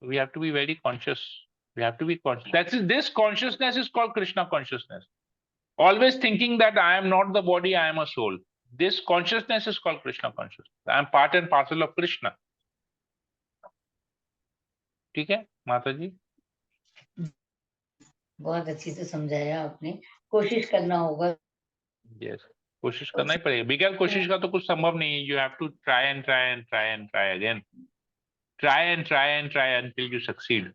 We have to be very conscious. We have to be conscious. This consciousness is called Krishna consciousness. Always thinking that I am not the body, I am a soul. This consciousness is called Krishna consciousness. I am part and parcel of Krishna. ठीक है माता जी? बहुत अच्छी से समझाया आपने। कोशिश करना होगा। Yes. कोशिश करना ही पड़ेगा। बगैर कोशिश का तो कुछ संभव नहीं है। You have to try and try and try and try again. Try and try and try until you succeed.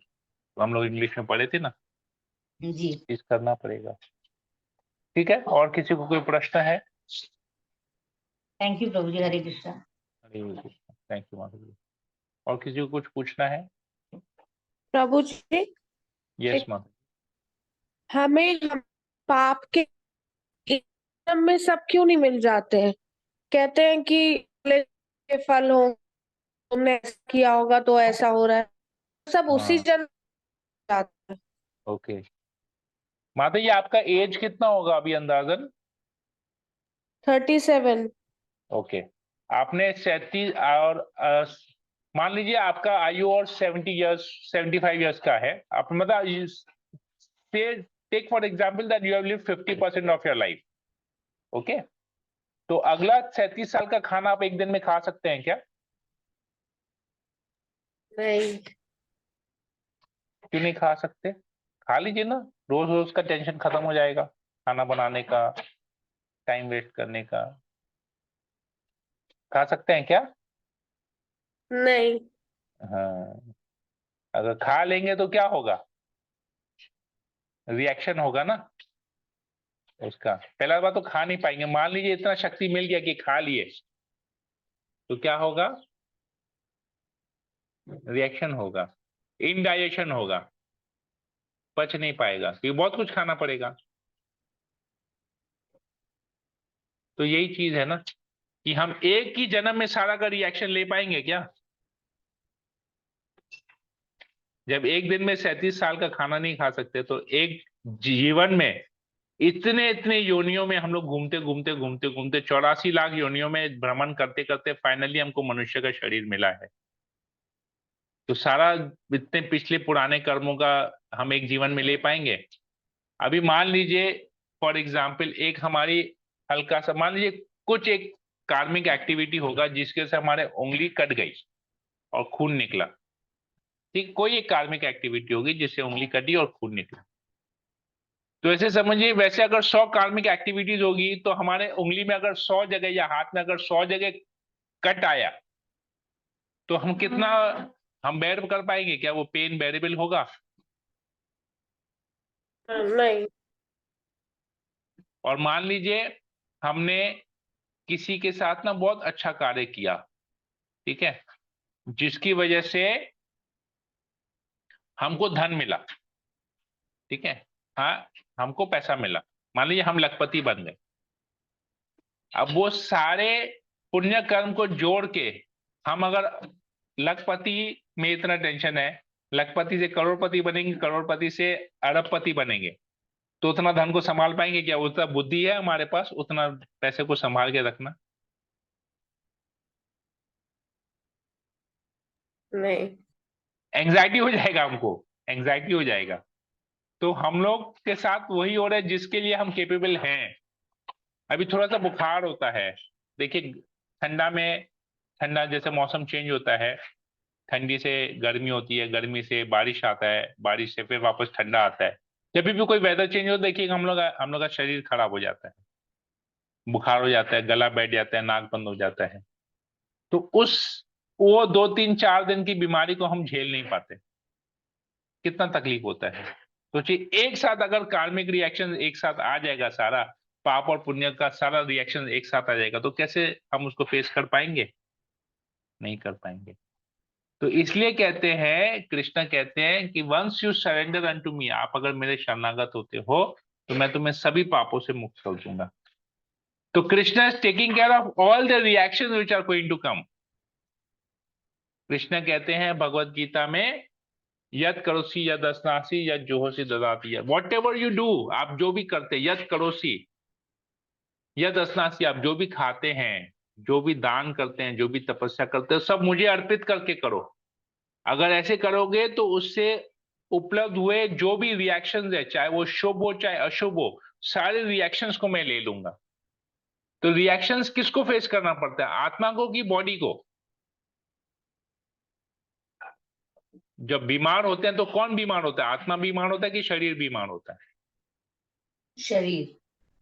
तो हम लोग इंग्लिश में पढ़े थे ना, जी इस करना पड़ेगा। ठीक है, और किसी को कोई प्रश्न है? थैंक यू प्रभु जी। हरे कृष्णा। हरे कृष्णा। थैंक यू माता जी। और किसी को कुछ पूछना है? प्रभु जी, यस माता। हमें हम पाप के जन्म में सब क्यों नहीं मिल जाते हैं? कहते हैं कि के फल हो, तुमने ऐसा किया होगा तो ऐसा हो रहा है, सब उसी हाँ, जन्म में जाता है। ओके। माता जी आपका एज कितना होगा अभी अंदाजन? 37। ओके। आपने 37 और मान लीजिए आपका आयु और 75 ईयर्स का है। आप मतलब take for example that you have lived 50% of your life. Okay, तो अगला 37 साल का खाना आप एक दिन में खा सकते हैं क्या? नहीं। क्यों नहीं खा सकते? खा लीजिए ना, रोज रोज का टेंशन खत्म हो जाएगा, खाना बनाने का, टाइम वेस्ट करने का। खा सकते हैं क्या? नहीं। हाँ, अगर खा लेंगे तो क्या होगा? रिएक्शन होगा ना उसका। पहला बात तो खा नहीं पाएंगे। मान लीजिए इतना शक्ति मिल गया कि खा लिए, तो क्या होगा? रिएक्शन होगा, इनडाइजेशन होगा, पच नहीं पाएगा, क्योंकि बहुत कुछ खाना पड़ेगा। तो यही चीज है ना कि हम एक ही जन्म में सारा का रिएक्शन ले पाएंगे क्या? जब एक दिन में 37 साल का खाना नहीं खा सकते तो एक जीवन में इतने इतने योनियों में हम लोग घूमते घूमते घूमते घूमते 84 लाख योनियों में भ्रमण करते करते फाइनली हमको मनुष्य का शरीर मिला है। तो सारा इतने पिछले पुराने कर्मों का हम एक जीवन में ले पाएंगे? अभी मान लीजिए फॉर एग्जाम्पल एक हमारी हल्का सा मान लीजिए कुछ एक कार्मिक एक्टिविटी होगा जिसके से हमारे उंगली कट गई और खून निकला। ठीक, कोई एक कार्मिक एक्टिविटी होगी जिससे उंगली कटी और खून निकला। तो ऐसे समझिए वैसे अगर 100 कार्मिक एक्टिविटीज होगी तो हमारे उंगली में अगर 100 जगह या हाथ में अगर 100 जगह कट आया तो हम कितना हम बेयर कर पाएंगे? क्या वो पेन बेरेबल होगा? नहीं। और मान लीजिए हमने किसी के साथ ना बहुत अच्छा कार्य किया, ठीक है, जिसकी वजह से हमको धन मिला, ठीक है, हाँ हमको पैसा मिला, मान लीजिए हम लखपति बन गए। अब वो सारे पुण्य कर्म को जोड़ के हम अगर लखपति में इतना टेंशन है, लखपति से करोड़पति बनेंगे, करोड़पति से अरबपति बनेंगे, तो उतना धन को संभाल पाएंगे क्या? उतना बुद्धि है हमारे पास उतना पैसे को संभाल के रखना? नहीं। एंग्जाइटी हो जाएगा, हमको एंग्जाइटी हो जाएगा। तो हम लोग के साथ वही हो रहा है जिसके लिए हम केपेबल हैं। अभी थोड़ा सा बुखार होता है, देखिए ठंडा में, ठंडा जैसे मौसम चेंज होता है, ठंडी से गर्मी होती है, गर्मी से बारिश आता है, बारिश से फिर वापस ठंडा आता है। जब भी कोई वेदर चेंज हो देखिए हम लोग का शरीर खराब हो जाता है, बुखार हो जाता है, गला बैठ जाता है, नाक बंद हो जाता है। तो उस वो 2 3 4 दिन की बीमारी को हम झेल नहीं पाते, कितना तकलीफ होता है। सोचिए एक साथ अगर कार्मिक रिएक्शन एक साथ आ जाएगा, सारा पाप और पुण्य का सारा रिएक्शन एक साथ आ जाएगा, तो कैसे हम उसको फेस कर पाएंगे? नहीं कर पाएंगे। तो इसलिए कहते हैं, कृष्ण कहते हैं कि वंस यू सरेंडर अनटू मी, आप अगर मेरे शरणागत होते हो तो मैं तुम्हें सभी पापों से मुक्त कर दूंगा। तो Krishna is taking care of all the reaction which are going to come. Krishna कहते हैं भगवत गीता में, यद करोसी यद अस्नासी यद जोहोसी ददाति, वॉट एवर यू डू, आप जो भी करते, यद करोसी यद अस्नासी, आप जो भी खाते हैं, जो भी दान करते हैं, जो भी तपस्या करते हैं, सब मुझे अर्पित करके करो। अगर ऐसे करोगे तो उससे उपलब्ध हुए जो भी रिएक्शंस है, चाहे वो शुभ हो चाहे अशुभ हो, सारे रिएक्शंस को मैं ले लूंगा। तो रिएक्शंस किसको फेस करना पड़ता है? आत्मा को कि बॉडी को? जब बीमार होते हैं तो कौन बीमार होता है? आत्मा बीमार होता है कि शरीर बीमार होता है? शरीर।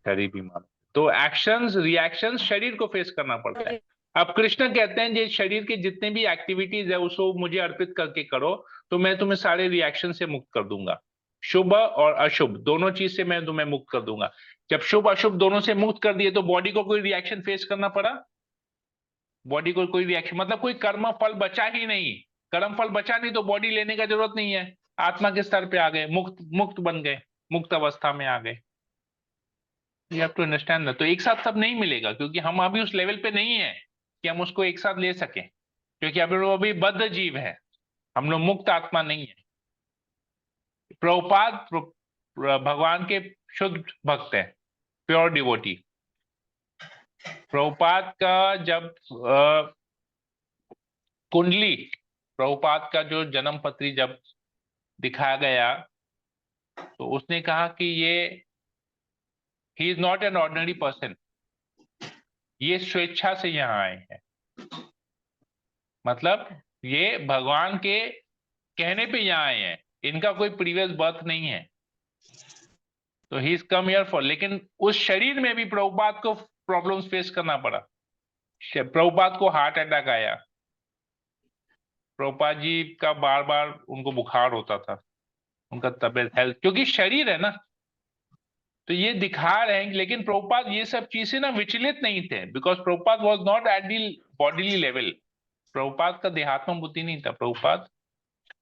शरीर बीमार। तो एक्शंस रिएक्शंस शरीर को फेस करना पड़ता है। अब कृष्ण कहते हैं ये शरीर के जितने भी एक्टिविटीज है उसको मुझे अर्पित करके करो तो मैं तुम्हें सारे रिएक्शन से मुक्त कर दूंगा, शुभ और अशुभ दोनों चीज से मैं तुम्हें मुक्त कर दूंगा। जब शुभ अशुभ दोनों से मुक्त कर दिए तो बॉडी को कोई रिएक्शन फेस करना पड़ा? बॉडी को कोई रिएक्शन मतलब कोई कर्म फल बचा ही नहीं, कर्म फल बचा नहीं तो बॉडी लेने का जरूरत नहीं है। आत्मा के स्तर पे आ गए, मुक्त मुक्त बन गए, मुक्त अवस्था में आ गए। You have to understand that. तो एक साथ सब नहीं मिलेगा क्योंकि हम अभी उस लेवल पे नहीं है कि हम उसको एक साथ ले सकें, क्योंकि अभी वो अभी बद्ध जीव है, हम लोग मुक्त आत्मा नहीं है। प्रभुपाद भगवान के शुद्ध भक्त है, प्योर डिवोटी। प्रभुपाद का जब कुंडली, प्रभुपाद का जो जन्म पत्री जब दिखाया गया तो उसने कहा कि ये he is not an ordinary person, ये स्वेच्छा से यहाँ आए हैं। मतलब ये भगवान के कहने पे यहाँ आए हैं, इनका कोई प्रीवियस बर्थ नहीं है। तो he is come here for, लेकिन उस शरीर में भी प्रभुपाद को प्रॉब्लम्स फेस करना पड़ा। प्रभुपाद को हार्ट अटैक आया, प्रभुपाद जी का बार बार उनको बुखार होता था, उनका तबियत हेल्थ, क्योंकि शरीर है ना। तो ये दिखा रहे हैं, लेकिन प्रभुपाद ये सब चीजें ना विचलित नहीं थे, because Prabhupada was not at the bodily level. Prabhupada का देहात्म बुद्धि नहीं था, प्रभुपाद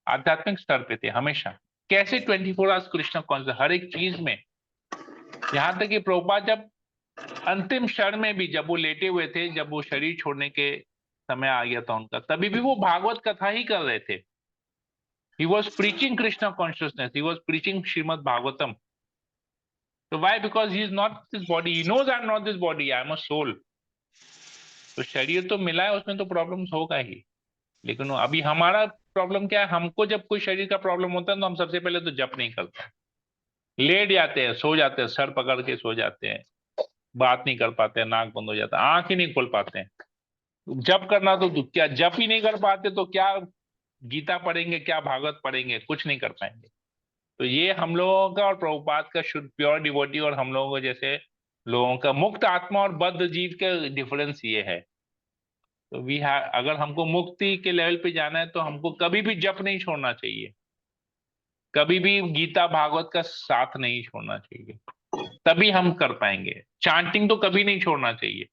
आध्यात्मिक स्तर पे थे हमेशा। कैसे 24 आवर्स कृष्ण कॉन्शियस हर एक चीज में। यहां तक कि प्रभुपाद जब अंतिम क्षण में भी जब वो लेटे हुए थे, जब वो शरीर छोड़ने के समय आ गया था उनका, तभी भी वो भागवत कथा ही कर रहे थे। He was preaching Krishna consciousness. He was preaching Srimad Bhagavatam. So why? Because he is not this body. He knows I am not this body. I am a soul. तो शरीर तो मिला है, उसमें तो प्रॉब्लम्स होगा ही। लेकिन अभी हमारा प्रॉब्लम क्या है? हमको जब कोई शरीर का प्रॉब्लम होता है तो हम सबसे पहले तो जप नहीं करते, लेट जाते हैं, सो जाते हैं, सर पकड़ के सो जाते हैं, बात नहीं कर पाते हैं, नाक बंद हो जाता है, आंख ही नहीं खोल पाते हैं। जप करना तो क्या, जप ही नहीं कर पाते तो क्या गीता पढ़ेंगे, क्या भागवत पढ़ेंगे? कुछ नहीं कर पाएंगे। तो ये हम लोगों का और प्रभुपाद का शुद्ध प्योर डिवोटी और हम लोगों को जैसे लोगों का मुक्त आत्मा और बद्ध जीव का डिफरेंस ये है। तो अगर हमको मुक्ति के लेवल पे जाना है तो हमको कभी भी जप नहीं छोड़ना चाहिए, कभी भी गीता भागवत का साथ नहीं छोड़ना चाहिए, तभी हम कर पाएंगे। चांटिंग तो कभी नहीं छोड़ना चाहिए,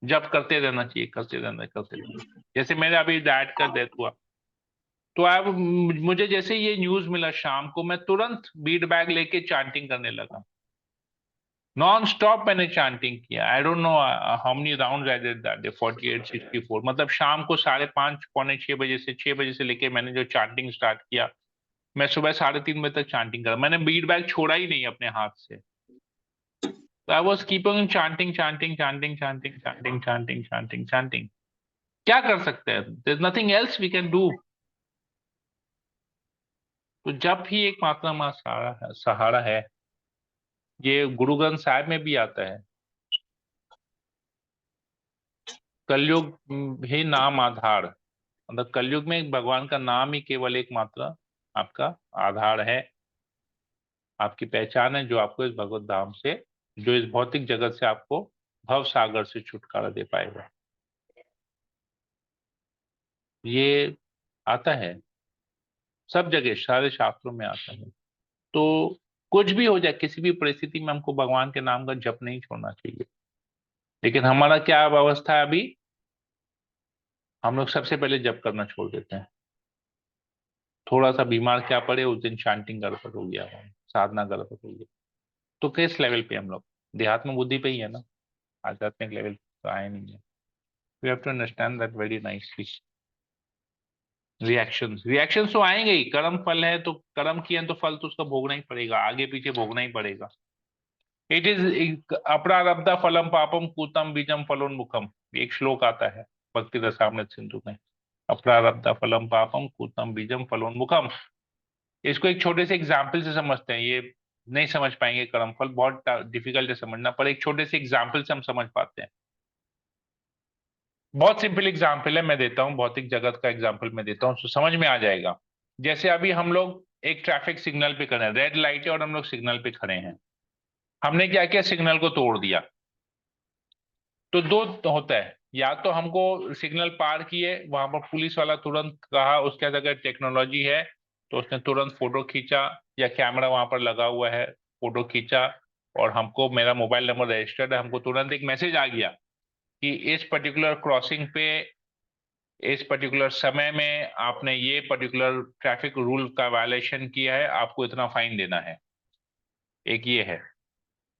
जप करते रहना चाहिए, करते रहना। जैसे मेरे अभी डैड का डेथ हुआ, तो अब मुझे जैसे ये न्यूज मिला शाम को, मैं तुरंत बीट बैग लेके चांटिंग करने लगा, नॉन स्टॉप मैंने चांटिंग किया। I don't know how many rounds I did that day, 48 64। मतलब शाम को 5:30 पौने 6 बजे से 6 बजे से लेके मैंने जो चांटिंग स्टार्ट किया, मैं सुबह 3:30 बजे तक चांटिंग करा। मैंने बीट बैग छोड़ा ही नहीं अपने हाथ से। तो I was keeping chanting chanting chanting chanting chanting chanting chanting chanting. क्या कर सकते हैं? There is nothing else we can do. तो जब ही एक मात्रा मां सहारा है। ये गुरु ग्रंथ साहिब में भी आता है, कलयुग ही नाम आधार। मतलब कलयुग में भगवान का नाम ही केवल एक मात्रा आपका आधार है, आपकी पहचान है, जो आपको इस भगवत धाम से, जो इस भौतिक जगत से आपको भव सागर से छुटकारा दे पाएगा। ये आता है सब जगह, सारे शास्त्रों में आता है। तो कुछ भी हो जाए, किसी भी परिस्थिति में हमको भगवान के नाम का जप नहीं छोड़ना चाहिए। लेकिन हमारा क्या अवस्था है अभी? हम लोग सबसे पहले जप करना छोड़ देते हैं। थोड़ा सा बीमार क्या पड़े, उस दिन चांटिंग गड़बड़ हो गया, साधना गड़बड़ हो गया। तो किस लेवल पे हम लोग? देहात्म बुद्धि पे ही है ना, आध्यात्मिक लेवल तो आए नहीं है। We have to understand that very nicely. Reactions तो आएंगे ही, कर्म फल है तो कर्म किए तो फल तो उसका भोगना ही पड़ेगा, आगे पीछे भोगना ही पड़ेगा। इट इज अप्रारब्धा फलम पापम कूतम बीजम फलोन्मुखम, एक श्लोक आता है भक्ति रसामृत सिंधु में। अप्रारब्धा फलम पापम कूतम बीजम फलोन्मुखम। इसको एक छोटे से एग्जाम्पल से समझते हैं। ये नहीं समझ पाएंगे, कर्म फल बहुत डिफिकल्ट है समझना, पर एक छोटे से एग्जाम्पल से हम समझ पाते हैं। बहुत सिंपल एग्जाम्पल है, मैं देता हूँ, भौतिक जगत का एग्जाम्पल मैं देता हूँ तो समझ में आ जाएगा। जैसे अभी हम लोग एक ट्रैफिक सिग्नल पे खड़े हैं, रेड लाइट है और हम लोग सिग्नल पे खड़े हैं। हमने क्या किया? सिग्नल को तोड़ दिया। तो दो होता है, या तो हमको सिग्नल पार किए, वहां पर पुलिस वाला तुरंत कहा, उसके अगर टेक्नोलॉजी है तो उसने तुरंत फोटो खींचा, या कैमरा वहां पर लगा हुआ है, फोटो खींचा, और हमको, मेरा मोबाइल नंबर रजिस्टर्ड है, हमको तुरंत एक मैसेज आ गया कि इस पर्टिकुलर क्रॉसिंग पे इस पर्टिकुलर समय में आपने ये पर्टिकुलर ट्रैफिक रूल का वायलेशन किया है, आपको इतना फाइन देना है। एक ये है।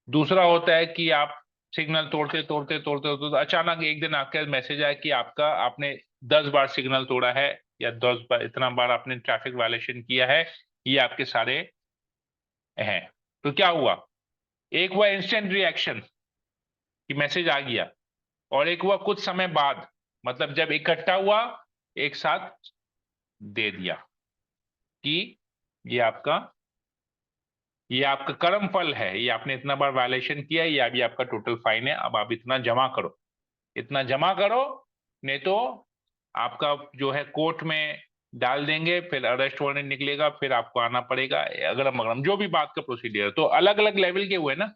दूसरा होता है कि आप सिग्नल तोड़ते तोड़ते तोड़ते तोड़ते अचानक एक दिन आपका मैसेज आया कि आपने 10 बार सिग्नल तोड़ा है, या 10 बार, इतना बार आपने ट्रैफिक वायलेशन किया है, ये आपके सारे हैं। तो क्या हुआ? एक हुआ इंस्टेंट रिएक्शन कि मैसेज आ गया, और एक हुआ कुछ समय बाद, मतलब जब इकट्ठा हुआ, एक साथ दे दिया कि ये आपका कर्म फल है, ये आपने इतना बार वायलेशन किया है, ये अभी आपका टोटल फाइन है, अब आप इतना जमा करो, इतना जमा करो, नहीं तो आपका जो है कोर्ट में डाल देंगे, फिर अरेस्ट वारंट निकलेगा, फिर आपको आना पड़ेगा, अगरम अगरम जो भी बात का प्रोसीडियर है। तो अलग अलग लेवल के हुए ना,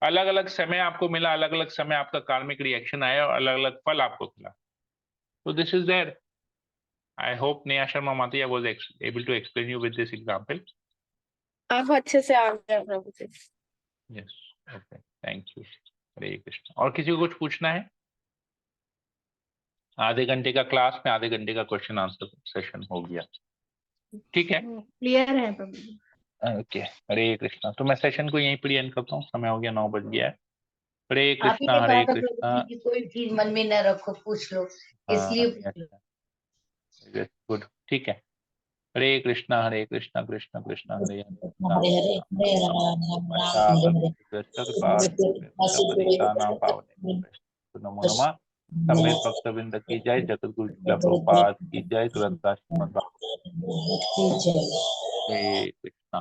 अलग अलग समय आपको मिला, अलग अलग समय आपका कार्मिक रिएक्शन आया, और अलग अलग फल आपको मिला। तो this is there. I hope Neha Sharma माती was able to explain you with this example. आप अच्छे से आ गए प्रभु जी। Yes, okay, thank you. हरे कृष्ण। और किसी को कुछ पूछना है? आधे घंटे का क्लास में आधे घंटे का क्वेश्चन आंसर सेशन हो गया, ठीक है? क्लियर है प्रभु जी। ओके, हरे कृष्णा। तो मैं सेशन को यहीं पर एंड करता हूँ, समय हो गया 9 बज गया है। हरे आप ही कृष्णा ने हरे कहा था प्रभु कृष्णा। जी की कोई चीज मन में न रखो, पूछ लो, इसलिए पूछ लो। गुड, ठीक है। हरे कृष्णा कृष्ण कृष्ण हरे हरे हरे हरे हरे राम राम हरे पतितानां पावनेभ्यो नमो नमः। सम्यक भक्तवृंद की जय, जगत गुरु शिला प्रभुपाद की जय, तुरंतदास श्रीमद् भागवत हरे कृष्णा।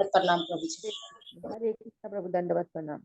प्रणाम प्रभु जी। हरे कृष्ण प्रभु, दंडवत प्रणाम।